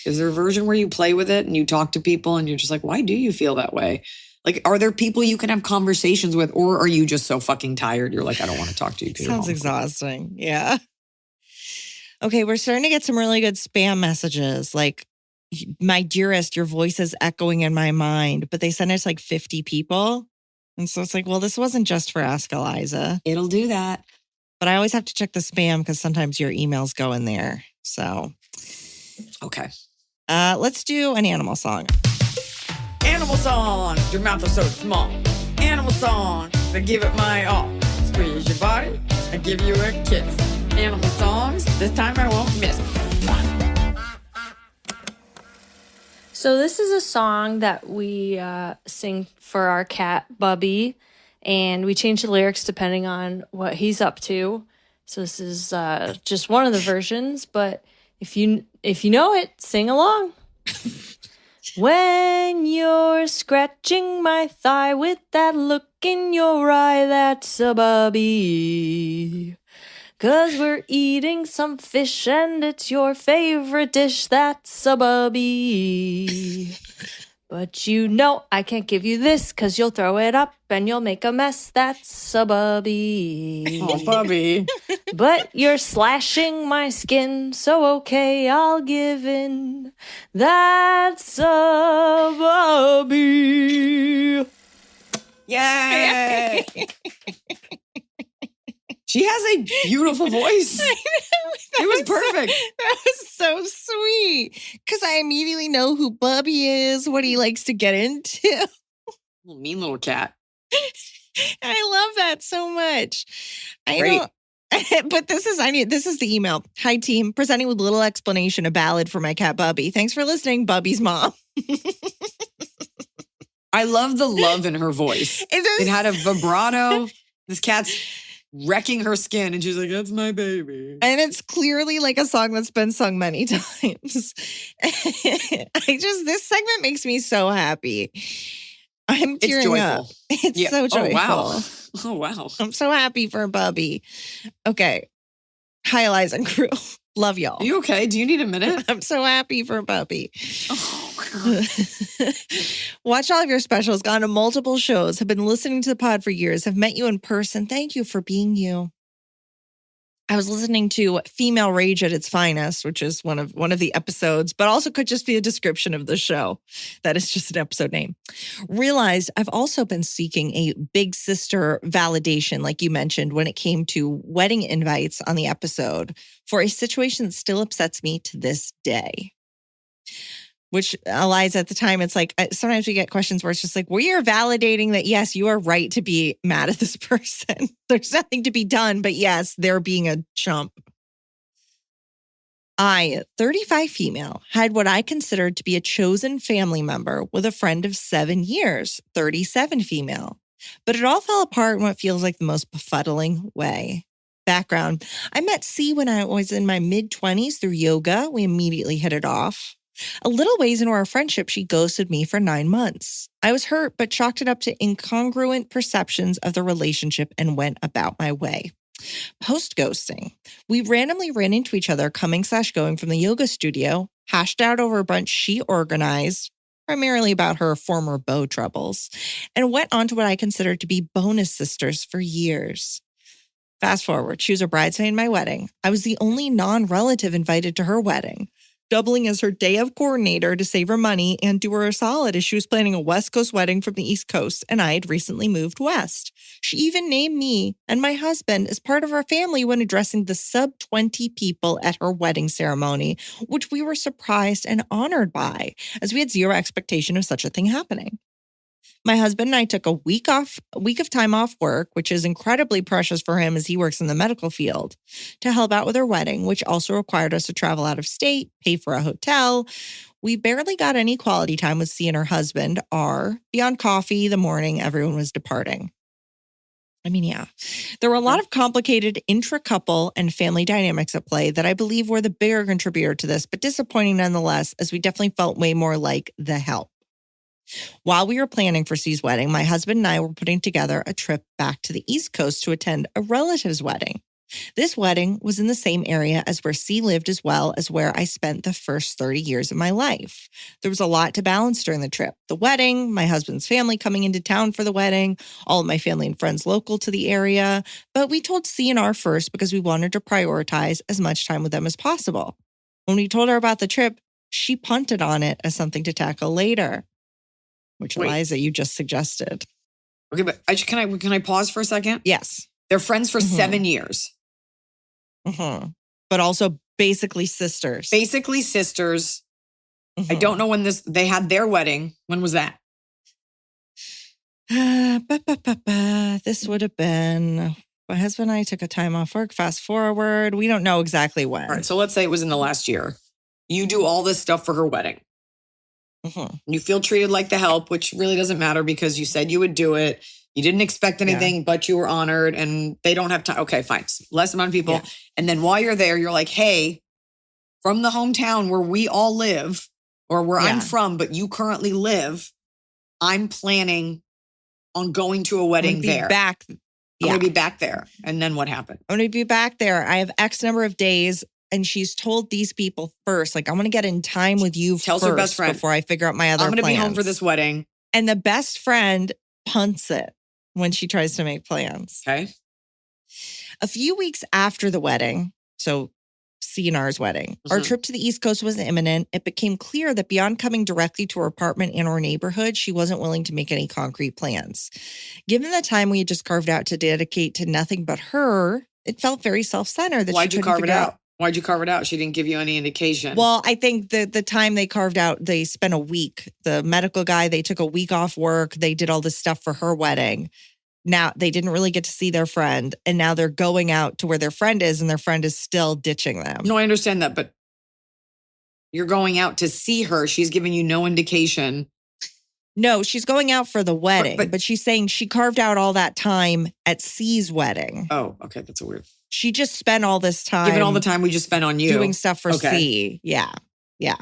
Is there a version where you play with it and you talk to people and you're just like, why do you feel that way? Like, are there people you can have conversations with, or are you just so fucking tired? You're like, I don't want to talk to you. Sounds exhausting. Yeah. Okay, we're starting to get some really good spam messages. Like, my dearest, your voice is echoing in my mind. But they sent us like 50 people. And so it's like, well, this wasn't just for Ask Iliza. It'll do that. But I always have to check the spam because sometimes your emails go in there. So, okay. Let's do an animal song. Animal song, your mouth is so small. Animal song, I give it my all. Squeeze your body, I give you a kiss. Animal songs, this time I won't miss. So this is a song that we sing for our cat, Bubby, and we change the lyrics depending on what he's up to. So this is just one of the versions, but if you know it, sing along. When you're scratching my thigh with that look in your eye, that's a Bubby. 'Cause we're eating some fish and it's your favorite dish, that's a Bubby. But you know I can't give you this 'cause you'll throw it up and you'll make a mess, that's a Bubby. Oh, Bubby. But you're slashing my skin, so okay, I'll give in. That's a Bubby. Yay! She has a beautiful voice. It was perfect. That was so sweet. Because I immediately know who Bubby is, what he likes to get into. Mean little cat. I love that so much. Great. But this is the email. Hi team, presenting with a little explanation, a ballad for my cat Bubby. Thanks for listening, Bubby's mom. I love the love in her voice. It had a vibrato. This cat's wrecking her skin and she's like, that's my baby. And it's clearly like a song that's been sung many times. This segment makes me so happy. I'm tearing up. It's so joyful. Oh, wow. I'm so happy for Bubby. Okay. Hi, Iliza and crew. Love y'all. Are you okay? Do you need a minute? I'm so happy for Bubby. Oh, God. Watch all of your specials, gone to multiple shows, have been listening to the pod for years, have met you in person. Thank you for being you. I was listening to Female Rage at its Finest, which is one of the episodes, but also could just be a description of the show. That is just an episode name. Realized I've also been seeking a big sister validation, like you mentioned, when it came to wedding invites on the episode for a situation that still upsets me to this day. Which, Iliza, at the time, it's like, sometimes we get questions where it's just like, we are validating that, yes, you are right to be mad at this person. There's nothing to be done, but yes, they're being a chump. I, 35 female, had what I considered to be a chosen family member with a friend of 7 years, 37 female. But it all fell apart in what feels like the most befuddling way. Background, I met C when I was in my mid-20s through yoga. We immediately hit it off. A little ways into our friendship, she ghosted me for 9 months. I was hurt, but chalked it up to incongruent perceptions of the relationship and went about my way. Post-ghosting, we randomly ran into each other coming/going from the yoga studio, hashed out over a brunch she organized, primarily about her former beau troubles, and went on to what I considered to be bonus sisters for years. Fast forward, she was a bridesmaid in my wedding. I was the only non-relative invited to her wedding, doubling as her day of coordinator to save her money and do her a solid as she was planning a West Coast wedding from the East Coast, and I had recently moved west. She even named me and my husband as part of our family when addressing the sub-20 people at her wedding ceremony, which we were surprised and honored by, as we had zero expectation of such a thing happening. My husband and I took a week of time off work, which is incredibly precious for him as he works in the medical field, to help out with her wedding, which also required us to travel out of state, pay for a hotel. We barely got any quality time with C and her husband, R. Beyond coffee, the morning everyone was departing. I mean, yeah. There were a lot of complicated intra-couple and family dynamics at play that I believe were the bigger contributor to this, but disappointing nonetheless, as we definitely felt way more like the help. While we were planning for C's wedding, my husband and I were putting together a trip back to the East Coast to attend a relative's wedding. This wedding was in the same area as where C lived, as well as where I spent the first 30 years of my life. There was a lot to balance during the trip. The wedding, my husband's family coming into town for the wedding, all of my family and friends local to the area. But we told C and R first because we wanted to prioritize as much time with them as possible. When we told her about the trip, she punted on it as something to tackle later, which Iliza, you just suggested. Okay, but can I pause for a second? Yes. They're friends for 7 years. But also basically sisters. Basically sisters. I don't know when they had their wedding. When was that? This would have been, my husband and I took a time off work, fast forward. We don't know exactly when. All right, so let's say it was in the last year. You do all this stuff for her wedding. You feel treated like the help, which really doesn't matter because you said you would do it. You didn't expect anything, but you were honored and they don't have time. Okay, fine. Less amount of people. Yeah. And then while you're there, you're like, hey, from the hometown where we all live or where I'm from, but you currently live, I'm planning on going to a wedding there. I'm going to be back there. And then what happened? I'm going to be back there. I have X number of days. And she's told these people first, like, I'm going to get in time with you Tells her best friend before I figure out my other plans. I'm going to be home for this wedding. And the best friend punts it when she tries to make plans. Okay. A few weeks after the wedding, so C and R's wedding, our trip to the East Coast was imminent. It became clear that beyond coming directly to her apartment in our neighborhood, she wasn't willing to make any concrete plans. Given the time we had just carved out to dedicate to nothing but her, it felt very self-centered. Why'd you carve it out? Why'd you carve it out? She didn't give you any indication. Well, I think the time they carved out, they spent a week. The medical guy, they took a week off work. They did all this stuff for her wedding. Now, they didn't really get to see their friend. And now they're going out to where their friend is, and their friend is still ditching them. No, I understand that. But you're going out to see her. She's giving you no indication. No, she's going out for the wedding. But she's saying she carved out all that time at C's wedding. Oh, okay. That's a weird. She just spent all this time. Given all the time we just spent on you. Doing stuff for C. Yeah. Yeah.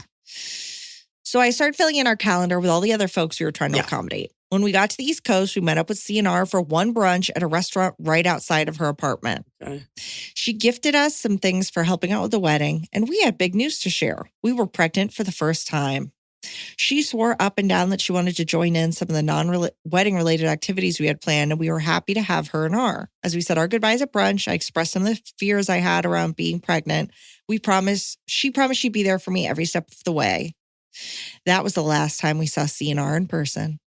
So I started filling in our calendar with all the other folks we were trying to accommodate. When we got to the East Coast, we met up with C and R for one brunch at a restaurant right outside of her apartment. Okay. She gifted us some things for helping out with the wedding, and we had big news to share. We were pregnant for the first time. She swore up and down that she wanted to join in some of the non-wedding related activities we had planned, and we were happy to have her and R. As we said our goodbyes at brunch, I expressed some of the fears I had around being pregnant. She promised she'd be there for me every step of the way. That was the last time we saw C and R in person.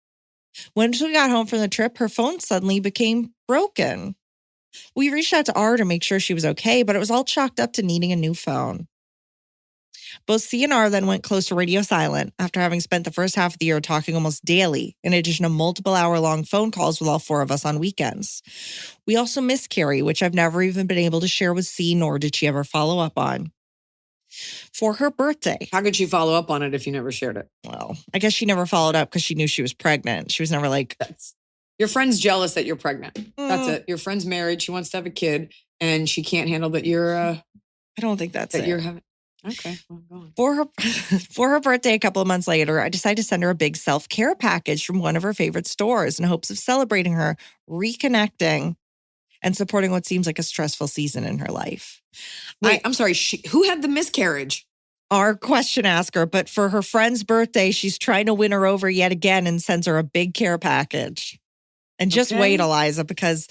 When we got home from the trip, her phone suddenly became broken. We reached out to R to make sure she was okay, but it was all chalked up to needing a new phone. Both C and R then went close to radio silent after having spent the first half of the year talking almost daily, in addition to multiple hour-long phone calls with all four of us on weekends. We also missed Carrie, which I've never even been able to share with C, nor did she ever follow up on. For her birthday. How could she follow up on it if you never shared it? Well, I guess she never followed up because she knew she was pregnant. She was never like... Your friend's jealous that you're pregnant. That's it. Your friend's married. She wants to have a kid, and she can't handle that you're... I don't think that's it. You're having... Okay, well, go on. For her birthday a couple of months later, I decided to send her a big self-care package from one of her favorite stores in hopes of celebrating her, reconnecting, and supporting what seems like a stressful season in her life. Wait, I'm sorry. Who had the miscarriage? Our question asker, but for her friend's birthday, she's trying to win her over yet again and sends her a big care package. And just wait, Iliza, because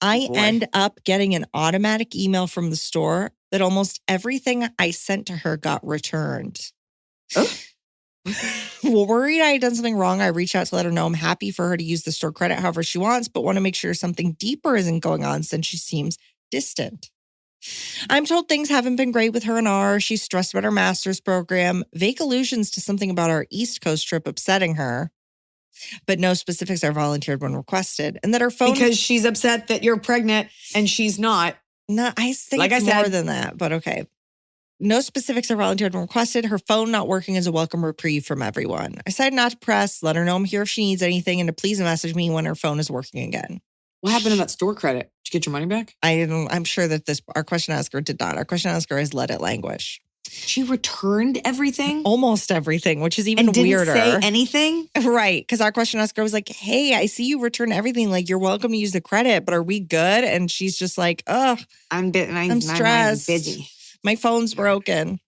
I end up getting an automatic email from the store that almost everything I sent to her got returned. Oh. Well, worried I had done something wrong, I reached out to let her know I'm happy for her to use the store credit however she wants, but want to make sure something deeper isn't going on since she seems distant. I'm told things haven't been great with her and R. She's stressed about her master's program, vague allusions to something about our East Coast trip upsetting her. but no specifics are volunteered when requested. And that her phone... Because she's upset that you're pregnant and she's not. No, I think Like it's I more said. than that, but okay. No specifics are volunteered when requested. Her phone not working is a welcome reprieve from everyone. I decided not to press, let her know I'm here if she needs anything, and to please message me when her phone is working again. What happened to that store credit? Did you get your money back? I'm sure that our question asker did not. Our question asker has let it languish. She returned everything? Almost everything, which is even and didn't weirder. say anything? Right. Because our question asker was like, hey, I see you return everything. Like, you're welcome to use the credit, but are we good? And she's just like, ugh, I'm stressed. busy. My phone's broken.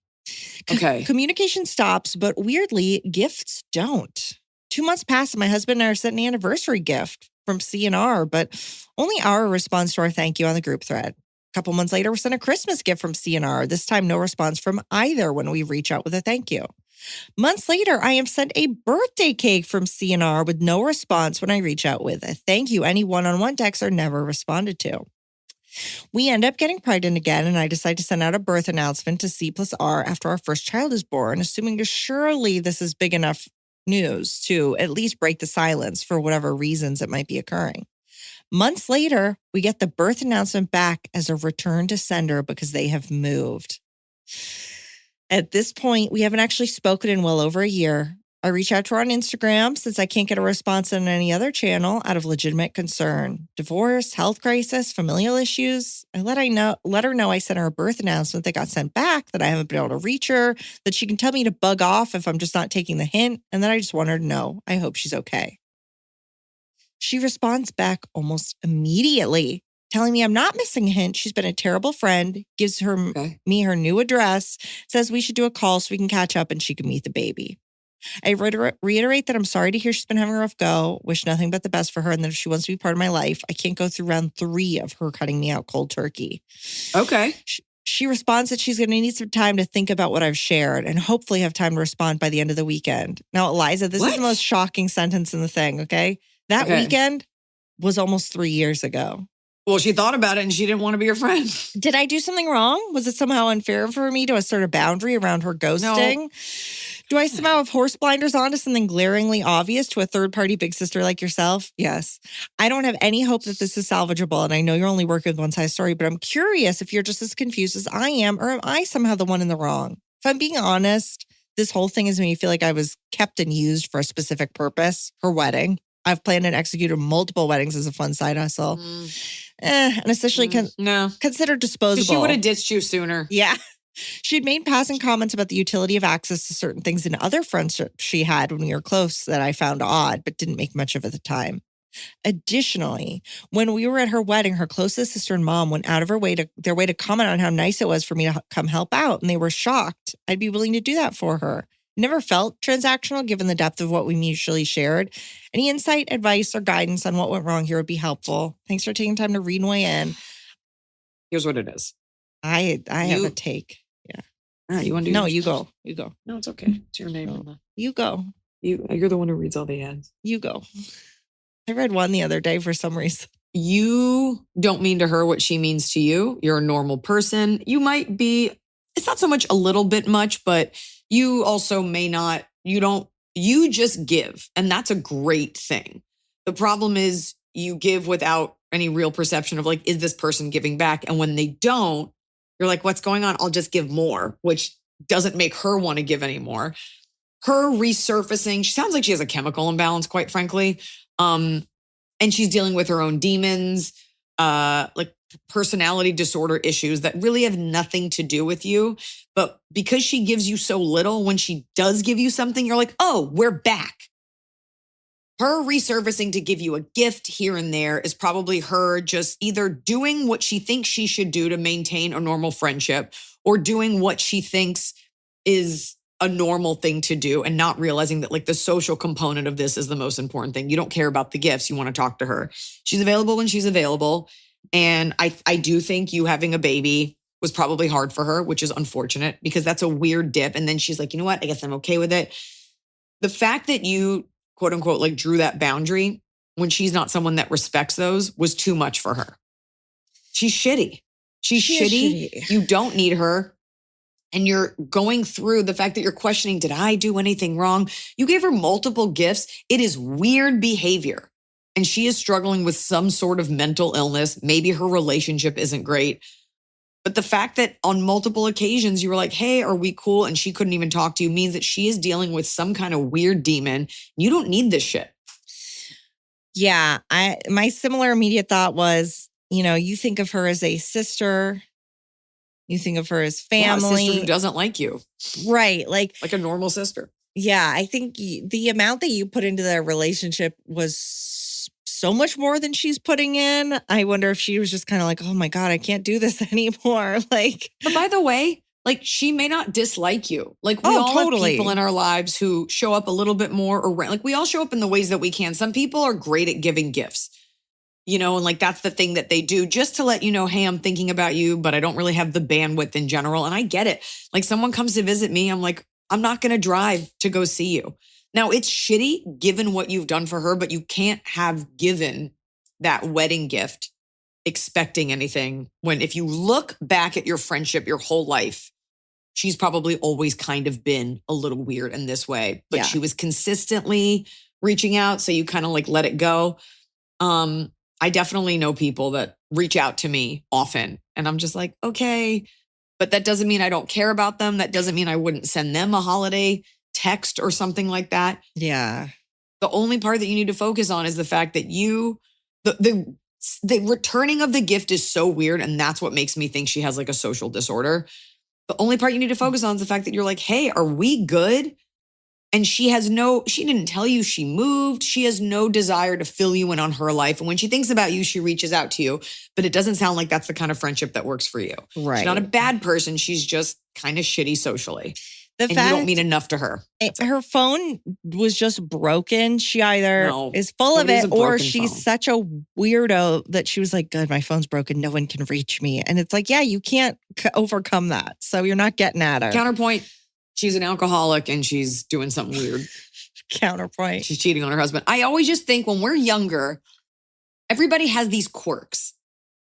Okay. Communication stops, but weirdly, gifts don't. 2 months pass and my husband and I are sent an anniversary gift from C&R, but only our responds to our thank you on the group thread. A couple months later, we're sent a Christmas gift from C&R. This time, no response from either when we reach out with a thank you. Months later, I am sent a birthday cake from C&R with no response when I reach out with a thank you. Any one-on-one texts are never responded to. We end up getting pregnant again, and I decide to send out a birth announcement to C+R after our first child is born, assuming surely this is big enough news to at least break the silence for whatever reasons it might be occurring. Months later, we get the birth announcement back as a return to sender because they have moved. At this point, we haven't actually spoken in well over a year. I reach out to her on Instagram since I can't get a response on any other channel out of legitimate concern. Divorce, health crisis, familial issues. I let her know I sent her a birth announcement that got sent back, that I haven't been able to reach her, that she can tell me to bug off if I'm just not taking the hint, and that I just want her to know I hope she's okay. She responds back almost immediately, telling me I'm not missing a hint. She's been a terrible friend, gives me her new address, says we should do a call so we can catch up and she can meet the baby. I reiterate that I'm sorry to hear she's been having a rough go, wish nothing but the best for her, and that if she wants to be part of my life, I can't go through round 3 of her cutting me out cold turkey. Okay. She responds that she's going to need some time to think about what I've shared and hopefully have time to respond by the end of the weekend. Now, Iliza, this is the most shocking sentence in the thing, okay? That weekend was almost 3 years ago. Well, she thought about it and she didn't want to be your friend. Did I do something wrong? Was it somehow unfair for me to assert a boundary around her ghosting? No. Do I somehow have horse blinders on to something glaringly obvious to a third-party big sister like yourself? Yes. I don't have any hope that this is salvageable, and I know you're only working with one side story, but I'm curious if you're just as confused as I am, or am I somehow the one in the wrong? If I'm being honest, this whole thing has made me feel like I was kept and used for a specific purpose, her wedding. I've planned and executed multiple weddings as a fun side hustle. And essentially considered disposable. She would have ditched you sooner. Yeah. She'd made passing comments about the utility of access to certain things in other friendships she had when we were close that I found odd, but didn't make much of at the time. Additionally, when we were at her wedding, her closest sister and mom went out of their way to comment on how nice it was for me to come help out, and they were shocked I'd be willing to do that for her. Never felt transactional given the depth of what we mutually shared. Any insight, advice, or guidance on what went wrong here would be helpful. Thanks for taking time to read and weigh in. Here's what it is. I have a take. Yeah. All right, you want to do No, yours you first? go. You go. No, it's okay. It's your name. No. You go. You're the one who reads all the ads. You go. I read one the other day for some reason. You don't mean to her what she means to you. You're a normal person. You might be, it's not so much a little bit much, but you also may not, you just give. And that's a great thing. The problem is you give without any real perception of like, is this person giving back? And when they don't, you're like, what's going on? I'll just give more, which doesn't make her want to give anymore. Her resurfacing, she sounds like she has a chemical imbalance, quite frankly. And she's dealing with her own demons, like personality disorder issues that really have nothing to do with you. But because she gives you so little, when she does give you something, you're like, oh, we're back. Her resurfacing to give you a gift here and there is probably her just either doing what she thinks she should do to maintain a normal friendship or doing what she thinks is a normal thing to do and not realizing that like the social component of this is the most important thing. You don't care about the gifts. You want to talk to her. She's available when she's available. And I do think you having a baby was probably hard for her, which is unfortunate because that's a weird dip. And then she's like, you know what? I guess I'm okay with it. The fact that you quote unquote, like drew that boundary when she's not someone that respects those was too much for her. She's shitty. She's shitty. You don't need her. and you're going through the fact that you're questioning, did I do anything wrong? You gave her multiple gifts. It is weird behavior. And she is struggling with some sort of mental illness. Maybe her relationship isn't great. But the fact that on multiple occasions you were like, hey, are we cool? And she couldn't even talk to you means that she is dealing with some kind of weird demon. You don't need this shit. Yeah. My similar immediate thought was, you think of her as a sister. You think of her as family. Yeah, a sister who doesn't like you. Right. Like a normal sister. Yeah. I think the amount that you put into their relationship was so much more than she's putting in. I wonder if she was just kind of like, oh my God, I can't do this anymore. Like, but by the way, like she may not dislike you. Like we all have people in our lives who show up a little bit more, or like we all show up in the ways that we can. Some people are great at giving gifts, and like that's the thing that they do just to let you know, hey, I'm thinking about you, but I don't really have the bandwidth in general. And I get it. Like someone comes to visit me, I'm like, I'm not going to drive to go see you. Now, it's shitty given what you've done for her, but you can't have given that wedding gift expecting anything when if you look back at your friendship your whole life, she's probably always kind of been a little weird in this way, but she was consistently reaching out. So you kind of like let it go. I definitely know people that reach out to me often and I'm just like, okay, but that doesn't mean I don't care about them. That doesn't mean I wouldn't send them a holiday text or something like that. Yeah. The only part that you need to focus on is the fact that the returning of the gift is so weird. And that's what makes me think she has like a social disorder. The only part you need to focus on is the fact that you're like, hey, are we good? And she didn't tell you she moved. She has no desire to fill you in on her life. And when she thinks about you, she reaches out to you, but it doesn't sound like that's the kind of friendship that works for you. Right. She's not a bad person. She's just kind of shitty socially. And you don't mean enough to her. Her phone was just broken. She either is full of it or she's such a weirdo that she was like, good, my phone's broken. No one can reach me. And it's like, yeah, you can't overcome that. So you're not getting at her. Counterpoint, she's an alcoholic and she's doing something weird. Counterpoint. She's cheating on her husband. I always just think when we're younger, everybody has these quirks.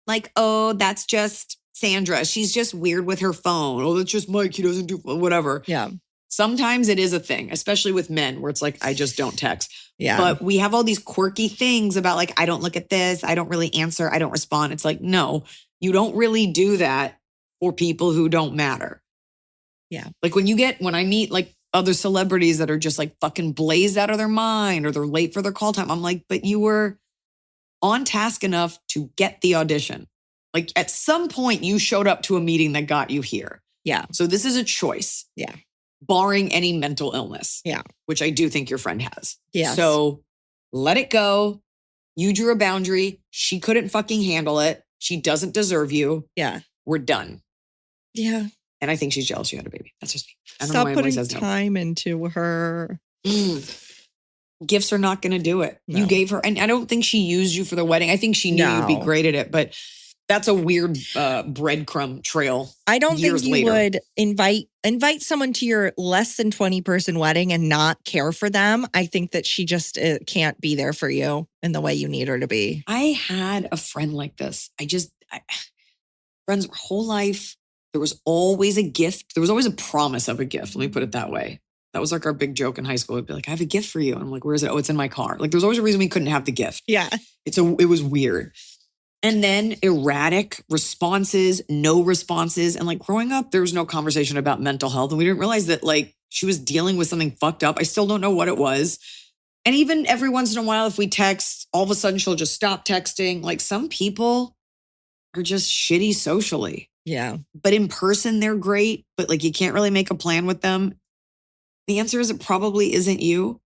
Like, oh, that's just Sandra. She's just weird with her phone. Oh, that's just Mike. He doesn't do whatever. Yeah. Sometimes it is a thing, especially with men where it's like, I just don't text. Yeah. But we have all these quirky things about like, I don't look at this. I don't really answer. I don't respond. It's like, no, you don't really do that for people who don't matter. Yeah. Like when I meet like other celebrities that are just like fucking blazed out of their mind or they're late for their call time. I'm like, but you were on task enough to get the audition. Like at some point you showed up to a meeting that got you here. Yeah. So this is a choice. Yeah. Barring any mental illness. Yeah. Which I do think your friend has. Yes. So let it go. You drew a boundary. She couldn't fucking handle it. She doesn't deserve you. Yeah. We're done. Yeah. And I think she's jealous you had a baby. That's just me. I don't Stop know why putting says no. time into her. Gifts are not going to do it. No. You gave her, and I don't think she used you for the wedding. I think she knew you'd be great at it, but that's a weird breadcrumb trail. I don't think you later. would invite someone to your less than 20 person wedding and not care for them. I think that she just can't be there for you in the way you need her to be. I had a friend like this. Friends her whole life. There was always a gift. There was always a promise of a gift. Let me put it that way. That was like our big joke in high school. It'd be like, I have a gift for you. And I'm like, where is it? Oh, it's in my car. Like there's always a reason we couldn't have the gift. Yeah. It was weird. And then erratic responses, no responses. And like growing up, there was no conversation about mental health. And we didn't realize that like she was dealing with something fucked up. I still don't know what it was. And even every once in a while, if we text, all of a sudden she'll just stop texting. Like some people are just shitty socially. Yeah. But in person, they're great. But like you can't really make a plan with them. The answer is it probably isn't you.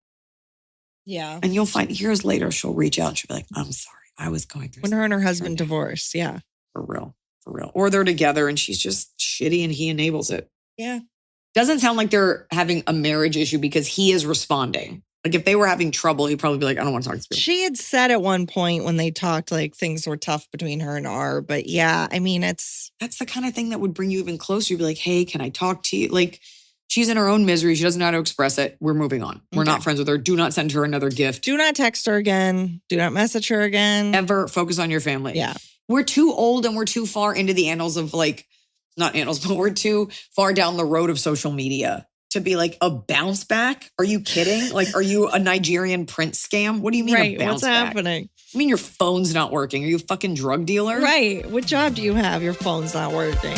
Yeah. And you'll find years later, she'll reach out and she'll be like, I'm sorry. I was going through when her and her husband divorced. Yeah. For real. Or they're together and she's just shitty and he enables it. Yeah. Doesn't sound like they're having a marriage issue because he is responding. Like if they were having trouble, he'd probably be like, I don't want to talk to you. She had said at one point when they talked, like things were tough between her and R. But yeah, I mean, that's the kind of thing that would bring you even closer. You'd be like, hey, can I talk to you? Like she's in her own misery. She doesn't know how to express it. We're moving on. We're not friends with her. Do not send her another gift. Do not text her again. Do not message her again. Ever focus on your family. Yeah. We're too old and we're too far into the annals of like not annals, but we're too far down the road of social media to be like a bounce back. Are you kidding? Like, are you a Nigerian prince scam? What do you mean a bounce What's back? happening? I mean, your phone's not working. Are you a fucking drug dealer? Right. What job do you have? Your phone's not working.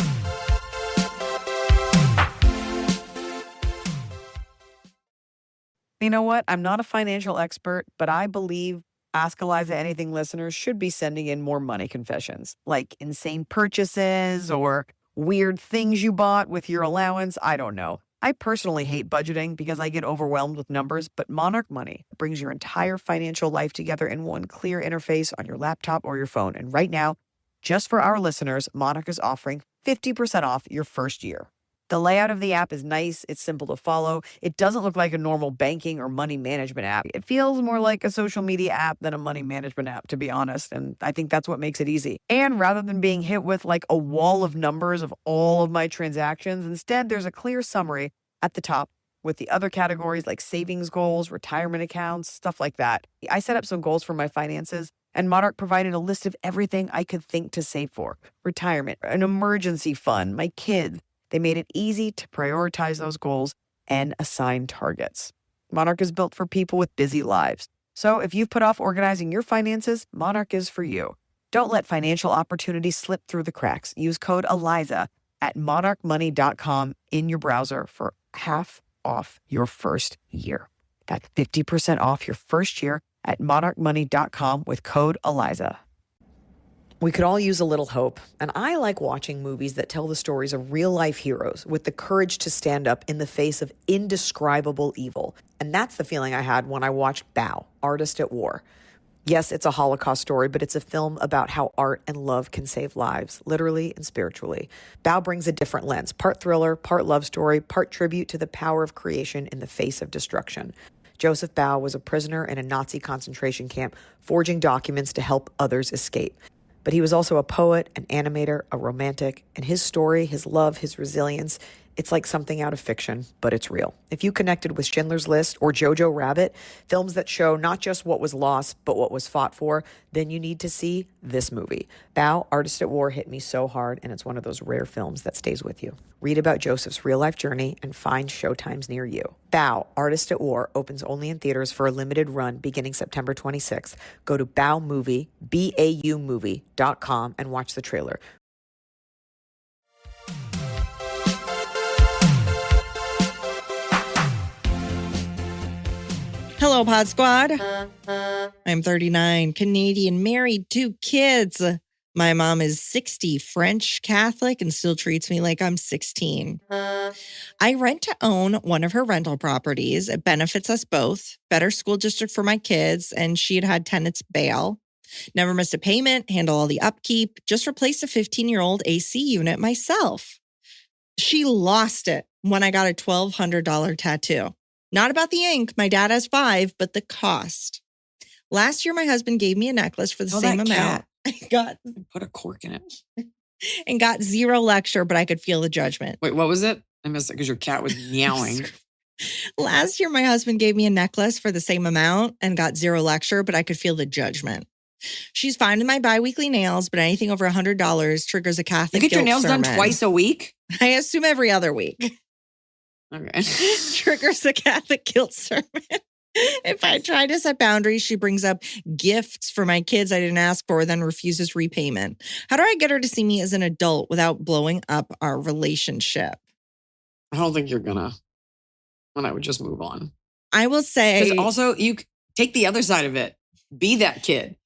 You know what? I'm not a financial expert, but I believe Ask Eliza Anything listeners should be sending in more money confessions, like insane purchases or weird things you bought with your allowance. I don't know. I personally hate budgeting because I get overwhelmed with numbers, but Monarch Money brings your entire financial life together in one clear interface on your laptop or your phone. And right now, just for our listeners, Monarch is offering 50% off your first year. The layout of the app is nice. It's simple to follow. It doesn't look like a normal banking or money management app. It feels more like a social media app than a money management app, to be honest. And I think that's what makes it easy. And rather than being hit with like a wall of numbers of all of my transactions, instead there's a clear summary at the top with the other categories like savings goals, retirement accounts, stuff like that. I set up some goals for my finances, and Monarch provided a list of everything I could think to save for. Retirement, an emergency fund, my kids. They made it easy to prioritize those goals and assign targets. Monarch is built for people with busy lives. So if you've put off organizing your finances, Monarch is for you. Don't let financial opportunities slip through the cracks. Use code ELIZA at monarchmoney.com in your browser for half off your first year. That's 50% off your first year at monarchmoney.com with code ELIZA. We could all use a little hope, and I like watching movies that tell the stories of real-life heroes with the courage to stand up in the face of indescribable evil. And that's the feeling I had when I watched Bao, Artist at War. Yes, it's a Holocaust story, but it's a film about how art and love can save lives, literally and spiritually. Bao brings a different lens, part thriller, part love story, part tribute to the power of creation in the face of destruction. Joseph Bao was a prisoner in a Nazi concentration camp, forging documents to help others escape. But he was also a poet, an animator, a romantic, and his story, his love, his resilience, it's like something out of fiction, but it's real. If you connected with Schindler's List or Jojo Rabbit, films that show not just what was lost, but what was fought for, then you need to see this movie. Bao, Artist at War hit me so hard, and it's one of those rare films that stays with you. Read about Joseph's real-life journey and find showtimes near you. Bao, Artist at War opens only in theaters for a limited run beginning September 26th. Go to Bao movie.com and watch the trailer. Hello, Pod Squad. I'm 39, Canadian, married, 2 kids. My mom is 60, French Catholic, and still treats me like I'm 16. I rent to own one of her rental properties. It benefits us both. Better school district for my kids, and she had tenants bail. Never missed a payment, handle all the upkeep, just replaced a 15-year-old AC unit myself. She lost it when I got a $1,200 tattoo. Not about the ink. My dad has 5, but the cost. Last year, my husband gave me a necklace for the same amount. I got Put a cork in it. and got 0 lecture, but I could feel the judgment. Wait, what was it? I missed it because your cat was meowing. Last year, my husband gave me a necklace for the same amount and got 0 lecture, but I could feel the judgment. She's fine with my biweekly nails, but anything over $100 triggers a Catholic You get your guilt nails done sermon. twice a week? I assume every other week. Okay. Triggers a Catholic guilt sermon. If I try to set boundaries, she brings up gifts for my kids I didn't ask for, then refuses repayment. How do I get her to see me as an adult without blowing up our relationship? I don't think you're gonna. And I would just move on. I will say. Because also, you take the other side of it. Be that kid.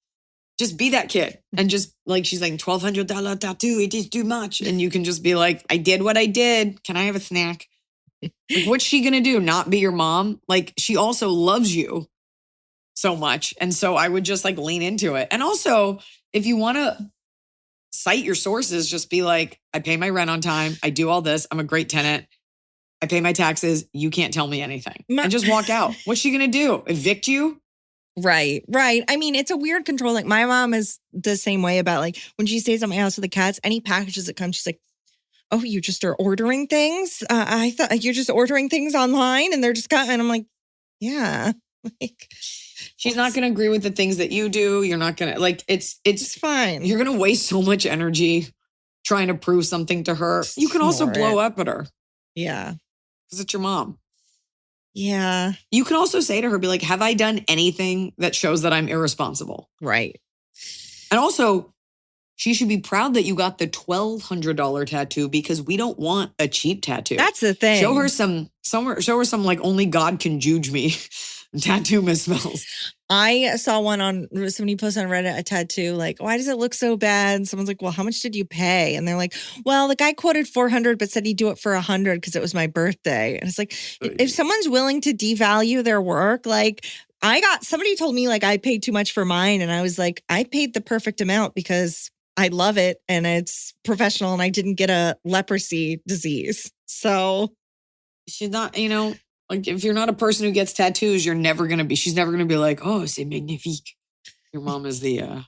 Just be that kid. And just like, she's like, $1,200 tattoo, it is too much. And you can just be like, I did what I did. Can I have a snack? Like, what's she gonna do? Not be your mom? Like, she also loves you so much. And so I would just like lean into it. And also, if you want to cite your sources, just be like, I pay my rent on time. I do all this. I'm a great tenant. I pay my taxes. You can't tell me anything. And just walk out. What's she gonna do? Evict you? Right. I mean, it's a weird control. Like, my mom is the same way about like when she stays at my house with the cats, any packages that come, she's like, oh, you just are ordering things? I thought you're just ordering things online and they're just got, and I'm like, yeah. Like, she's not going to agree with the things that you do. You're not going to like, it's fine. You're going to waste so much energy trying to prove something to her. You can also Ignore blow it. up at her Yeah. because it's your mom. Yeah. You can also say to her, be like, have I done anything that shows that I'm irresponsible? Right. And also, she should be proud that you got the $1,200 tattoo because we don't want a cheap tattoo. That's the thing. Show her some like only God can juge me tattoo, Miss Smells. I saw one on somebody posted on Reddit, a tattoo, like, why does it look so bad? And someone's like, well, how much did you pay? And they're like, well, the guy quoted 400, but said he'd do it for 100 because it was my birthday. And it's like, if someone's willing to devalue their work, like somebody told me like I paid too much for mine. And I was like, I paid the perfect amount because I love it and it's professional and I didn't get a leprosy disease. So She's not, like if you're not a person who gets tattoos, she's never going to be like, oh, c'est magnifique. Your mom is the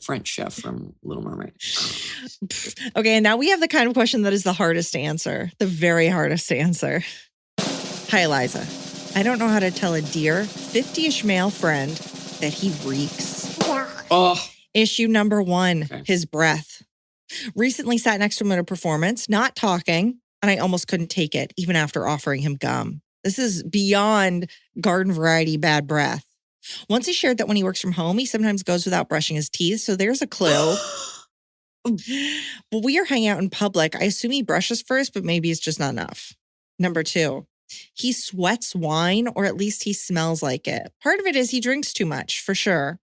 French chef from Little Mermaid. Okay, and now we have the kind of question that is the hardest to answer, the very hardest to answer. Hi, Iliza. I don't know how to tell a dear 50-ish male friend that he reeks. Oh, Issue number 1, Okay. his breath. Recently sat next to him at a performance, not talking, and I almost couldn't take it, even after offering him gum. This is beyond garden variety bad breath. Once he shared that when he works from home, he sometimes goes without brushing his teeth, so there's a clue. But we are hanging out in public. I assume he brushes first, but maybe it's just not enough. Number 2, he sweats wine, or at least he smells like it. Part of it is he drinks too much, for sure.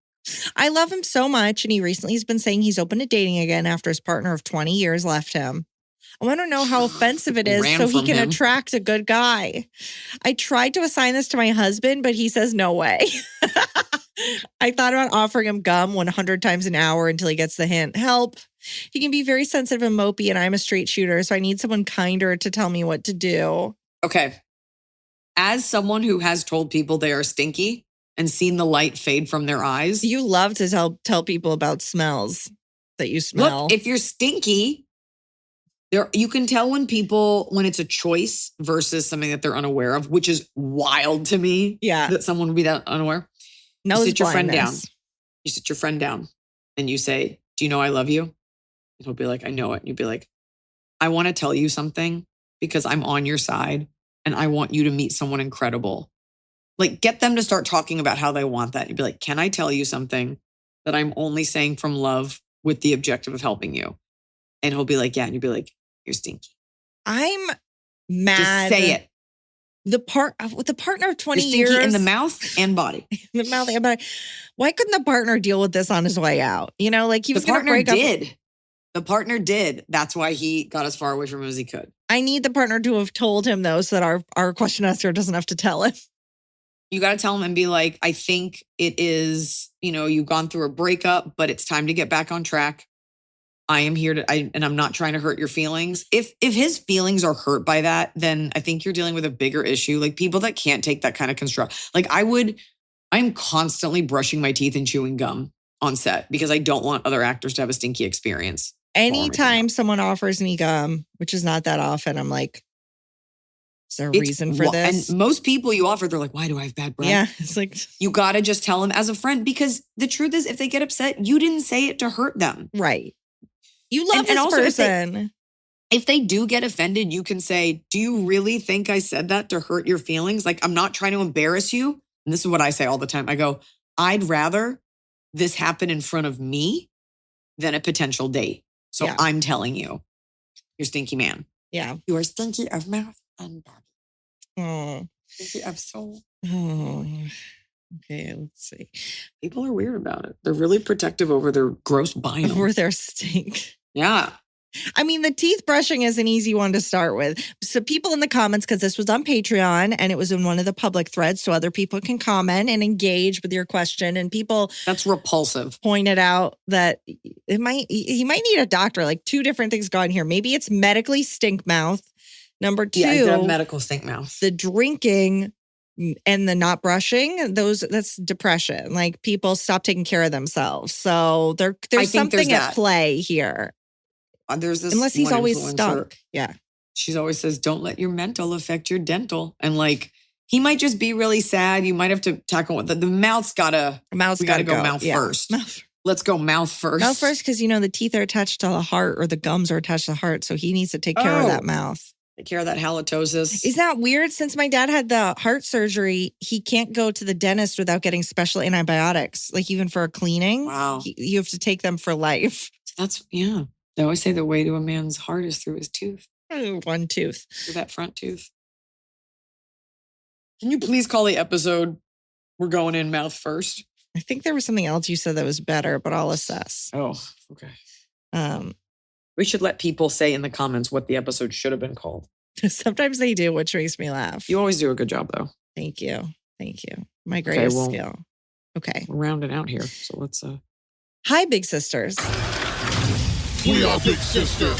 I love him so much, and he recently has been saying he's open to dating again after his partner of 20 years left him. I want to know how offensive it is Ran so he from can him. attract a good guy. I tried to assign this to my husband, but he says no way. I thought about offering him gum 100 times an hour until he gets the hint. Help. He can be very sensitive and mopey, and I'm a straight shooter, so I need someone kinder to tell me what to do. okay. As someone who has told people they are stinky and seen the light fade from their eyes. You love to tell people about smells that you smell. Look, if you're stinky, you can tell when it's a choice versus something that they're unaware of, which is wild to me. Yeah. That someone would be that unaware. Nose You sit your friend down. blindness. You sit your friend down and you say, do you know I love you? And he'll be like, I know it. And you'd be like, I want to tell you something because I'm on your side and I want you to meet someone incredible. Like, get them to start talking about how they want that. You'd be like, can I tell you something that I'm only saying from love with the objective of helping you? And he'll be like, yeah. And you'd be like, you're stinky. I'm mad. Just say it. With the partner of 20 You're stinky years in the mouth and body. in the mouth. I'm like, why couldn't the partner deal with this on his way out? Like he was The going to partner break up. did. The partner did. That's why he got as far away from him as he could. I need the partner to have told him though, so that our question asker doesn't have to tell him. You got to tell him and be like, I think it is, you've gone through a breakup, but it's time to get back on track. I am here and I'm not trying to hurt your feelings. If his feelings are hurt by that, then I think you're dealing with a bigger issue. Like people that can't take that kind of construct. Like I'm constantly brushing my teeth and chewing gum on set because I don't want other actors to have a stinky experience. Anytime someone offers me gum, which is not that often, I'm like, is there a reason for this? And most people you offer, they're like, why do I have bad breath? Yeah, it's like, You got to just tell them as a friend because the truth is if they get upset, you didn't say it to hurt them. right. You love And this also person. If they do get offended, you can say, do you really think I said that to hurt your feelings? Like, I'm not trying to embarrass you. And this is what I say all the time. I go, I'd rather this happen in front of me than a potential date. So Yeah. I'm telling you, you're stinky man. Yeah. You are stinky of mouth and body. Oh. Stinky of soul. Oh. Okay, let's see. People are weird about it. They're really protective over their gross biome. Over their stink. Yeah. I mean, the teeth brushing is an easy one to start with. So people in the comments, because this was on Patreon and it was in one of the public threads, so other people can comment and engage with your question. And people That's repulsive. pointed out that he might need a doctor, like 2 different things going here. Maybe it's medically stink mouth. Number 2, Yeah, you have medical stink mouth. the drinking and the not brushing, that's depression. Like people stop taking care of themselves. So there's think something there's at that. play here. There's this Unless he's one always influencer. stunk. Yeah. She always says, don't let your mental affect your dental. And like, he might just be really sad. You might have to tackle what the mouth's gotta, Mouth's we gotta gotta go mouth Yeah. first. Mouth. Let's go mouth first. Mouth first, because the teeth are attached to the heart or the gums are attached to the heart. So he needs to take care of that mouth. Take care of that halitosis. Isn't that weird? Since my dad had the heart surgery, he can't go to the dentist without getting special antibiotics, like even for a cleaning. Wow. You have to take them for life. Yeah. They always say the way to a man's heart is through his tooth. One tooth. Through that front tooth. Can you please call the episode "We're Going In Mouth First"? I think there was something else you said that was better, but I'll assess. Oh, okay. We should let people say in the comments what the episode should have been called. Sometimes they do, which makes me laugh. You always do a good job, though. Thank you. My greatest skill. Okay. We're rounding out here. So let's... Hi, big sisters. We are big sister.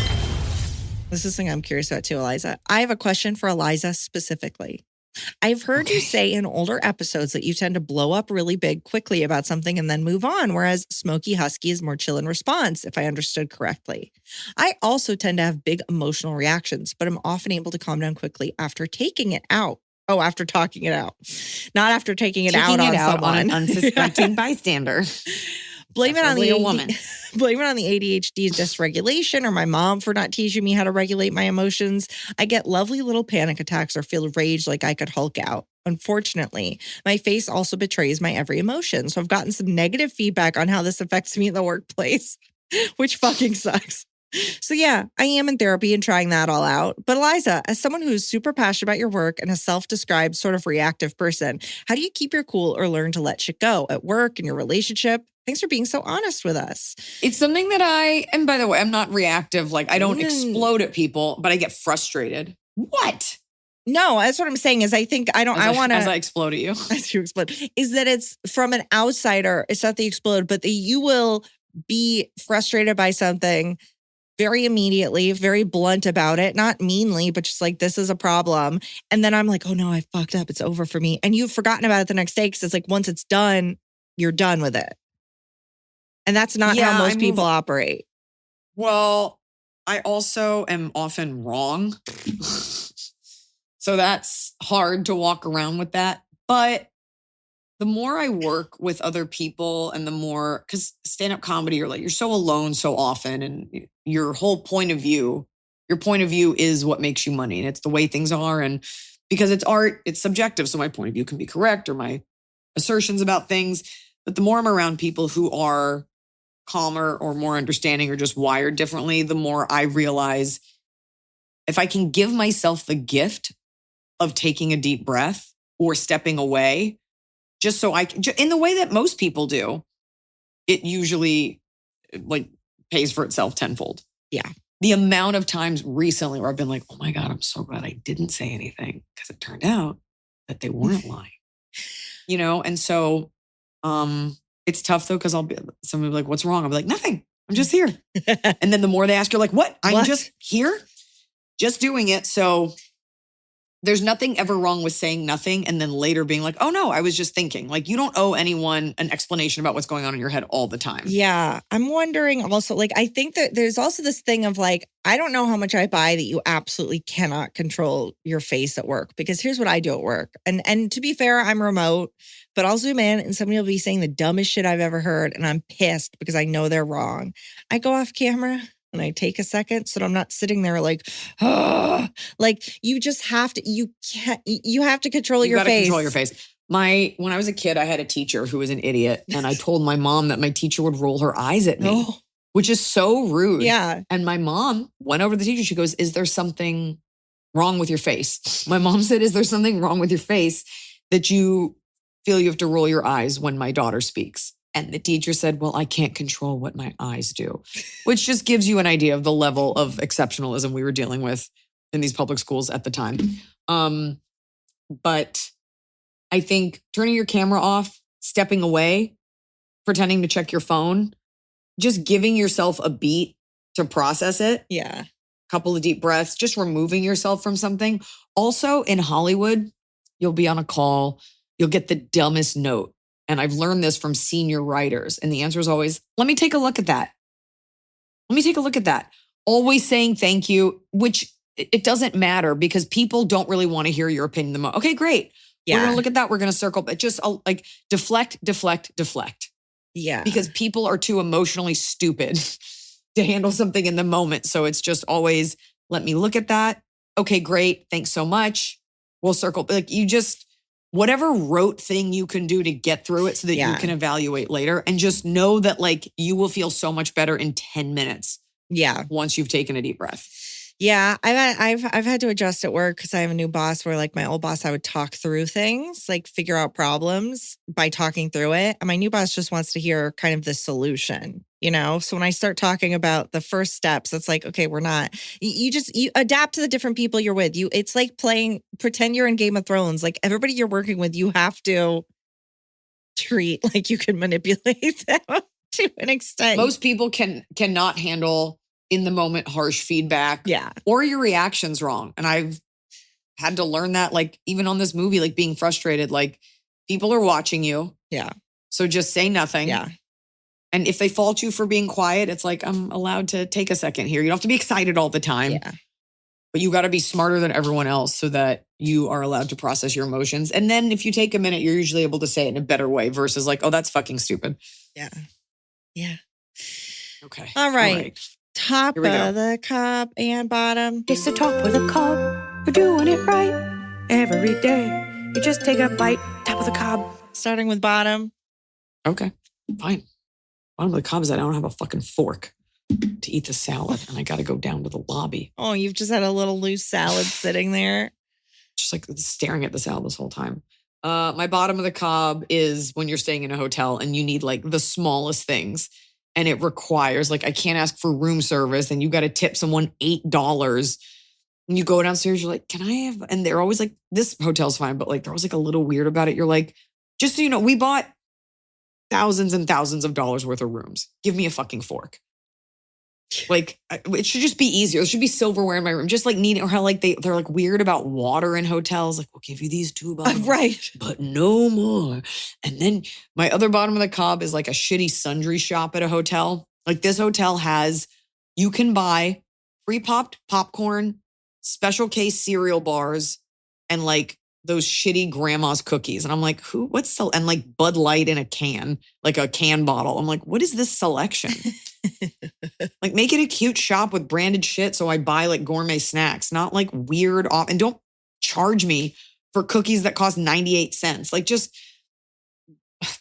This is something I'm curious about too, Iliza. I have a question for Iliza specifically. I've heard you say in older episodes that you tend to blow up really big quickly about something and then move on, whereas Smokey Husky is more chill in response, if I understood correctly. I also tend to have big emotional reactions, but I'm often able to calm down quickly after taking it out. Oh, after talking it out. Not after taking it out on someone. On an unsuspecting bystander. Blame it on a woman. Blame it on the ADHD dysregulation or my mom for not teaching me how to regulate my emotions. I get lovely little panic attacks or feel rage like I could Hulk out. Unfortunately, my face also betrays my every emotion. So I've gotten some negative feedback on how this affects me in the workplace, which fucking sucks. So yeah, I am in therapy and trying that all out. But Iliza, as someone who's super passionate about your work and a self-described sort of reactive person, how do you keep your cool or learn to let shit go at work and your relationship? Thanks for being so honest with us. It's something that and by the way, I'm not reactive. Like I don't explode at people, but I get frustrated. What? No, that's what I'm saying is I think I want to. As I explode at you. As you explode. Is that it's from an outsider. It's not that you explode, but that you will be frustrated by something very immediately, very blunt about it, not meanly, but just like, this is a problem. And then I'm like, oh no, I fucked up. It's over for me. And you've forgotten about it the next day because it's like, once it's done, you're done with it. And that's not how most people operate. Well, I also am often wrong. So that's hard to walk around with that. But the more I work with other people and the more, because stand-up comedy, you're so alone so often and your whole point of view, is what makes you money and it's the way things are. And because it's art, it's subjective. So my point of view can be correct or my assertions about things. But the more I'm around people who are calmer or more understanding or just wired differently, the more I realize if I can give myself the gift of taking a deep breath or stepping away, just so I can, in the way that most people do, it usually like pays for itself tenfold. Yeah. The amount of times recently where I've been like, oh my God, I'm so glad I didn't say anything because it turned out that they weren't lying, And so, it's tough though, because someone will be like, what's wrong? I'll be like, nothing. I'm just here. And then the more they ask, you're like, what? I'm just here, just doing it. So there's nothing ever wrong with saying nothing and then later being like, oh no, I was just thinking. Like you don't owe anyone an explanation about what's going on in your head all the time. Yeah. I'm wondering also, like, I think that there's also this thing of like, I don't know how much I buy that you absolutely cannot control your face at work, because here's what I do at work. And to be fair, I'm remote, but I'll zoom in and somebody will be saying the dumbest shit I've ever heard. And I'm pissed because I know they're wrong. I go off camera and I take a second so that I'm not sitting there like, oh, like you just have to, you have to control your face. Control your face. When I was a kid, I had a teacher who was an idiot. And I told my mom that my teacher would roll her eyes at me, which is so rude. Yeah. And my mom went over to the teacher. She goes, is there something wrong with your face? My mom said, is there something wrong with your face that you feel you have to roll your eyes when my daughter speaks? And the teacher said, well, I can't control what my eyes do, which just gives you an idea of the level of exceptionalism we were dealing with in these public schools at the time. But I think turning your camera off, stepping away, pretending to check your phone, just giving yourself a beat to process it. Yeah. Couple of deep breaths, just removing yourself from something. Also in Hollywood, you'll be on a call, you'll get the dumbest note. And I've learned this from senior writers. And the answer is always, let me take a look at that. Let me take a look at that. Always saying thank you, which it doesn't matter because people don't really want to hear your opinion the most. Okay, great. Yeah. We're going to look at that. We're going to circle, but just like deflect. Yeah. because people are too emotionally stupid to handle something in the moment. So it's just always, let me look at that. Okay, great. Thanks so much. We'll circle. Like you just, whatever rote thing you can do to get through it so that you Yeah. can evaluate later, and just know that like you will feel so much better in 10 minutes Yeah. once you've taken a deep breath. Yeah, I've had to adjust at work because I have a new boss where like my old boss, I would talk through things, like figure out problems by talking through it. And my new boss just wants to hear kind of the solution, you know? So when I start talking about the first steps, it's like, okay, we're not, you adapt to the different people you're with. It's like pretend you're in Game of Thrones. Like everybody you're working with, you have to treat like you can manipulate them to an extent. Most people cannot handle in the moment harsh feedback. Yeah. Or your reaction's wrong. And I've had to learn that, like, even on this movie, like being frustrated, like people are watching you. Yeah. So just say nothing. Yeah. And if they fault you for being quiet, it's like, I'm allowed to take a second here. You don't have to be excited all the time. Yeah. But you got to be smarter than everyone else so that you are allowed to process your emotions. And then if you take a minute, you're usually able to say it in a better way versus like, oh, that's fucking stupid. Yeah. Yeah. Okay. All right. Top Here we go. of the cup and bottom. It's the top of the cob. We're doing it right every day. You just take a bite, top of the cob. Starting with bottom. Okay. Fine. Bottom of the cob is that I don't have a fucking fork to eat the salad and I got to go down to the lobby. Oh, you've just had a little loose salad sitting there. Just like staring at the salad this whole time. My bottom of the cob is when you're staying in a hotel and you need like the smallest things. And it requires, like, I can't ask for room service and you got to tip someone $8. And you go downstairs, you're like, can I have, and they're always like, this hotel's fine, but like, they're always like a little weird about it. You're like, just so you know, we bought thousands and thousands of dollars worth of rooms. Give me a fucking fork. Like, it should just be easier. There should be silverware in my room. Just like needing, or how like they're like weird about water in hotels. Like, we'll give you these 2 bottles. Right. But no more. And then my other bottom of the cob is like a shitty sundry shop at a hotel. Like this hotel has, you can buy pre-popped popcorn, special case cereal bars, and like those shitty grandma's cookies. And I'm like, and like Bud Light in a can, like a can bottle. I'm like, what is this selection? Like, make it a cute shop with branded shit so I buy like gourmet snacks, not like weird off. And don't charge me for cookies that cost 98 cents. Like, just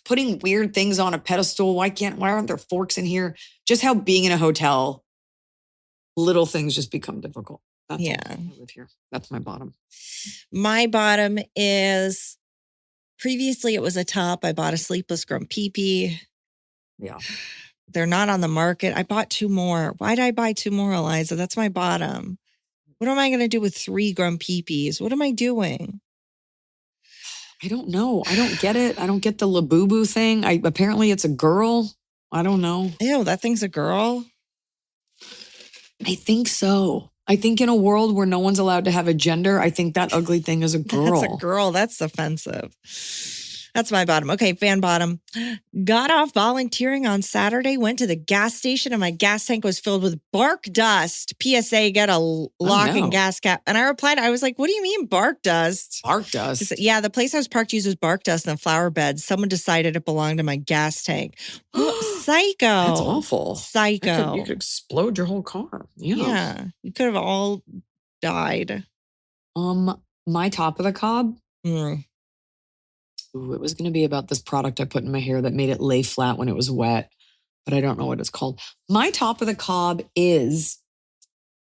putting weird things on a pedestal. Why aren't there forks in here? Just how being in a hotel, little things just become difficult. That's Yeah. all. I live here. That's my bottom. My bottom is, previously it was a top. I bought a sleepless Grumpy. Yeah. They're not on the market. I bought 2 more. Why did I buy 2 more, Eliza? That's my bottom. What am I going to do with 3 Grumpy? What am I doing? I don't know. I don't get it. I don't get the Labubu thing. Apparently it's a girl. I don't know. Ew, that thing's a girl? I think so. I think in a world where no one's allowed to have a gender, I think that ugly thing is a girl. That's a girl. That's offensive. That's my bottom. Okay, fan bottom. Got off volunteering on Saturday, went to the gas station, and my gas tank was filled with bark dust. PSA, get a lock and gas cap. And I replied, I was like, what do you mean bark dust? Bark dust? He said, yeah, the place I was parked uses bark dust in the flower beds. Someone decided it belonged to my gas tank. Psycho. That's awful. Psycho. You could explode your whole car. Yeah. You could have all died. My top of the cob. Mm. Ooh, it was going to be about this product I put in my hair that made it lay flat when it was wet, but I don't know what it's called. My top of the cob is,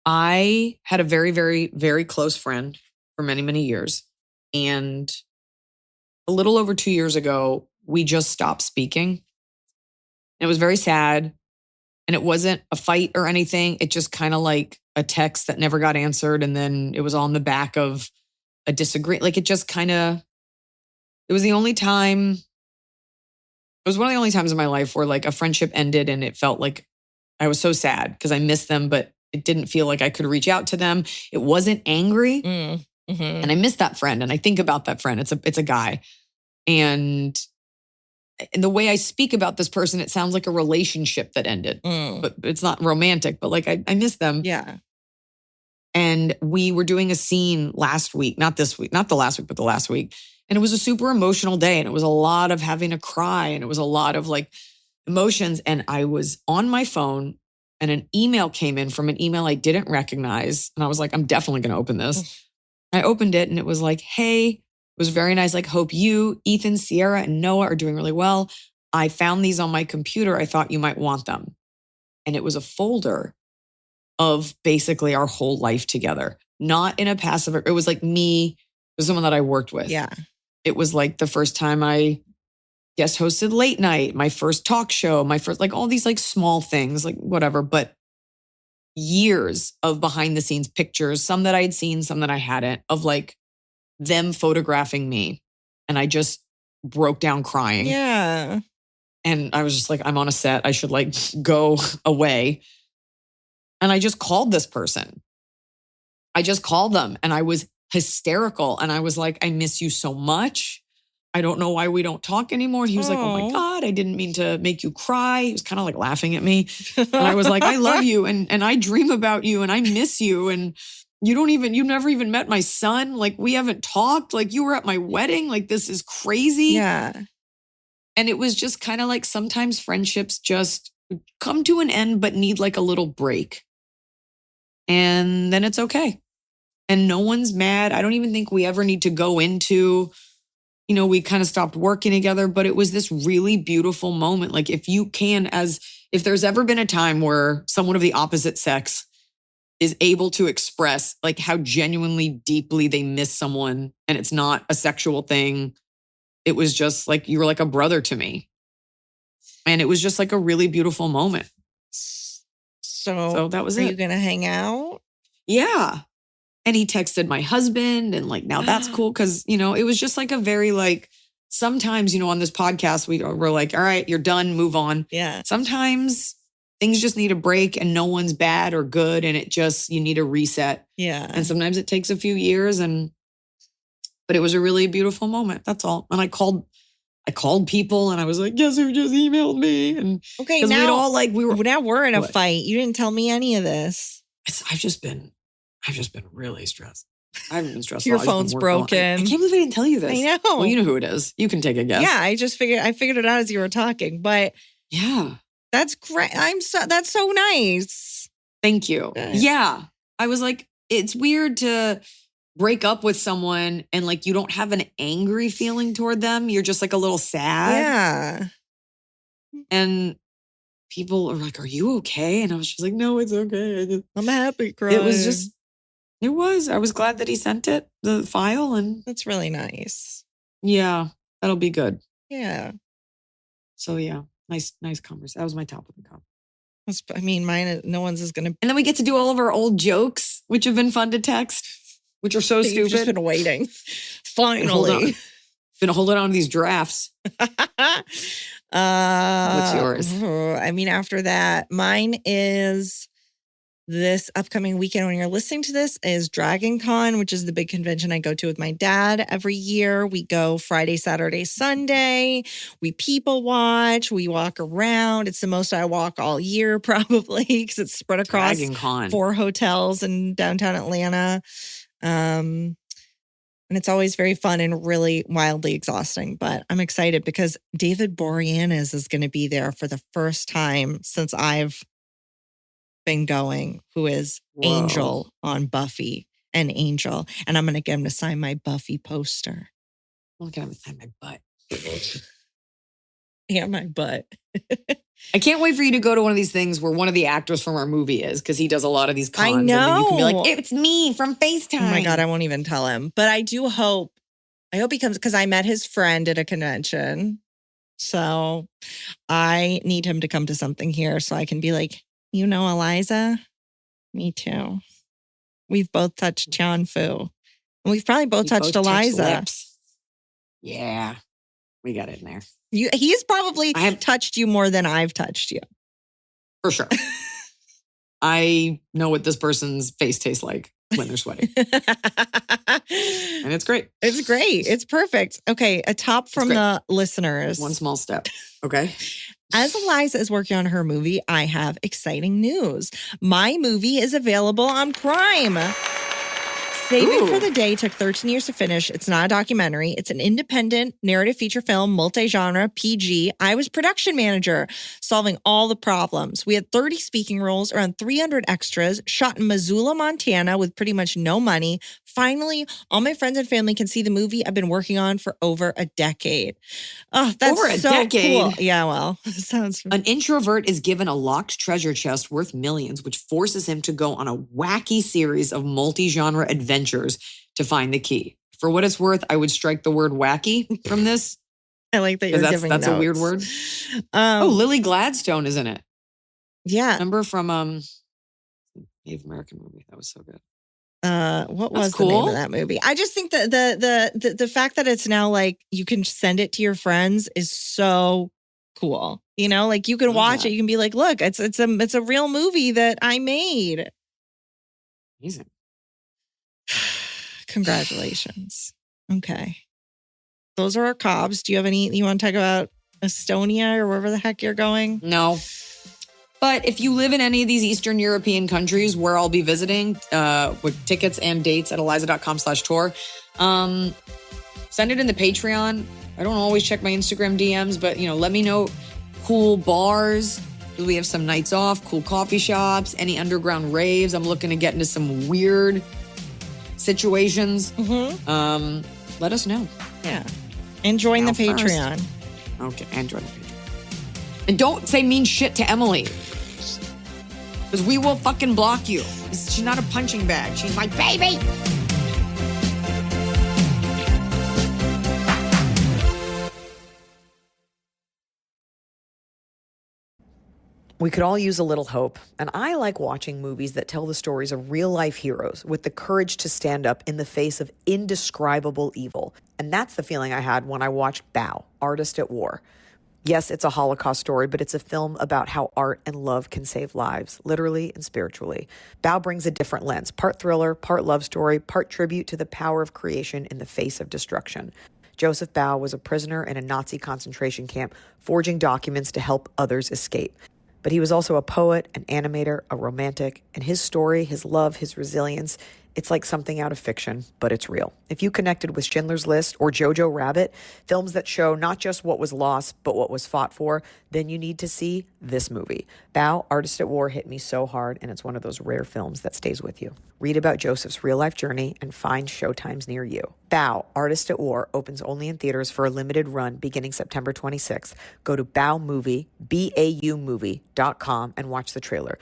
I had a very, very, very close friend for many, many years. And a little over 2 years ago, we just stopped speaking. It was very sad. And it wasn't a fight or anything. It just kind of like a text that never got answered. And then it was on the back of a disagreement. Like, it just kind of, it was one of the only times in my life where like a friendship ended and it felt like I was so sad because I missed them, but it didn't feel like I could reach out to them. It wasn't angry. Mm-hmm. And I miss that friend. And I think about that friend. It's a guy. And the way I speak about this person, it sounds like a relationship that ended, but it's not romantic, but like I miss them. Yeah. And we were doing a scene last week, not this week, not the last week, but the last week. And it was a super emotional day. And it was a lot of having to cry. And it was a lot of like emotions. And I was on my phone and an email came in from an email I didn't recognize. And I was like, I'm definitely going to open this. I opened it and it was like, hey, it was very nice. Like, hope you, Ethan, Sierra, and Noah are doing really well. I found these on my computer. I thought you might want them. And it was a folder of basically our whole life together, not in a passive, it was like me, it was someone that I worked with. Yeah. It was like the first time I guest hosted late night, my first talk show, my first, like all these like small things, like whatever, but years of behind the scenes pictures, some that I had seen, some that I hadn't, of like them photographing me. And I just broke down crying. Yeah. And I was just like, I'm on a set. I should like go away. And I just called this person. I just called them and I was hysterical. And I was like, I miss you so much. I don't know why we don't talk anymore. He was like, oh my God, I didn't mean to make you cry. He was kind of like laughing at me. And I was like, I love you. And I dream about you and I miss you. And you never even met my son. Like we haven't talked. Like you were at my wedding. Like this is crazy. Yeah. And it was just kind of like sometimes friendships just come to an end, but need like a little break. And then it's okay. And no one's mad. I don't even think we ever need to go into, we kind of stopped working together, but it was this really beautiful moment. Like if there's ever been a time where someone of the opposite sex is able to express like how genuinely deeply they miss someone and it's not a sexual thing, it was just like, you were like a brother to me. And it was just like a really beautiful moment. So that was it. Are it. you going to hang out? Yeah. And he texted my husband and like, now that's cool. Cause it was just like a very like, sometimes, on this podcast, we're like, all right, you're done, move on. Yeah. Sometimes things just need a break and no one's bad or good. And you need a reset. Yeah. And sometimes it takes a few years but it was a really beautiful moment. That's all. And I called people and I was like, guess who just emailed me? And okay, now now we're in a what? fight. You didn't tell me any of this. I've just been really stressed. I haven't been stressed. Your phone's broken. I can't believe I didn't tell you this. I know. Well, you know who it is. You can take a guess. Yeah, I figured it out as you were talking. But yeah, that's great. That's so nice. Thank you. Yeah, I was like, it's weird to break up with someone and like you don't have an angry feeling toward them. You're just like a little sad. Yeah. And people are like, are you okay? And I was just like, no, it's okay. I'm happy crying. I was glad that he sent the file. And that's really nice. Yeah, that'll be good. Yeah. So yeah, nice conversation. That was my top of the cup. Mine, no one's is going to. And then we get to do all of our old jokes, which have been fun to text, which are so stupid. You've just been waiting. Finally. Been holding on to these drafts. What's yours? After that, mine is this upcoming weekend when you're listening to this is Dragon Con, which is the big convention I go to with my dad every year. We go Friday, Saturday, Sunday. We people watch. We walk around. It's the most I walk all year probably because it's spread across 4 hotels in downtown Atlanta. And it's always very fun and really wildly exhausting. But I'm excited because David Boreanaz is going to be there for the first time since I've been going, who is Angel on Buffy and Angel. And I'm going to get him to sign my Buffy poster. I'm going to sign my butt. Yeah, my butt. I can't wait for you to go to one of these things where one of the actors from our movie is, because he does a lot of these cons. I know. And then you can be like, it's me from FaceTime. Oh my God, I won't even tell him. But I hope he comes because I met his friend at a convention. So I need him to come to something here so I can be like, Iliza? Me too. We've both touched John Fu. And we've probably both touched Iliza. Yeah, we got it in there. He's probably touched you more than I've touched you. For sure. I know what this person's face tastes like when they're sweating. And it's great. It's great. It's perfect. Okay, a top from the listeners. One small step. Okay. As Iliza is working on her movie, I have exciting news. My movie is available on Prime. Saving for Ooh. the Day took 13 years to finish. It's not a documentary. It's an independent narrative feature film, multi-genre, PG. I was production manager, solving all the problems. We had 30 speaking roles, around 300 extras, shot in Missoula, Montana with pretty much no money. Finally, all my friends and family can see the movie I've been working on for over a decade. Oh, that's Over a so decade? cool. Yeah, well, sounds... An introvert is given a locked treasure chest worth millions, which forces him to go on a wacky series of multi-genre adventures to find the key. For what it's worth, I would strike the word wacky from this. I like that you're giving That's a weird word. notes. Lily Gladstone is in it. Yeah. Remember from Native American movie? That was so good. What That's was the name cool. of that movie? I just think that the fact that it's now like you can send it to your friends is so cool. You know, like you can Love watch that. it. You can be like, look, it's a real movie that I made. Amazing. Congratulations. Okay. Those are our cobs. Do you have any, you want to talk about Estonia or wherever the heck you're going? No. But if you live in any of these Eastern European countries where I'll be visiting, with tickets and dates at iliza.com/tour, send it in the Patreon. I don't always check my Instagram DMs, but, let me know cool bars. Do we have some nights off, cool coffee shops, any underground raves? I'm looking to get into some weird situations. Let us know. Yeah. And join Now the first. Patreon. Okay, and join the Patreon. And don't say mean shit to Emily. Because we will fucking block you. She's not a punching bag. She's my baby. We could all use a little hope, and I like watching movies that tell the stories of real-life heroes with the courage to stand up in the face of indescribable evil. And that's the feeling I had when I watched Bao, Artist at War. Yes, it's a Holocaust story, but it's a film about how art and love can save lives, literally and spiritually. Bao brings a different lens, part thriller, part love story, part tribute to the power of creation in the face of destruction. Joseph Bao was a prisoner in a Nazi concentration camp, forging documents to help others escape. But he was also a poet, an animator, a romantic, and his story, his love, his resilience, it's like something out of fiction, but it's real. If you connected with Schindler's List or Jojo Rabbit, films that show not just what was lost, but what was fought for, then you need to see this movie. Bao, Artist at War hit me so hard, and it's one of those rare films that stays with you. Read about Joseph's real-life journey and find showtimes near you. Bao, Artist at War opens only in theaters for a limited run beginning September 26th. Go to BAUmovie.com and watch the trailer.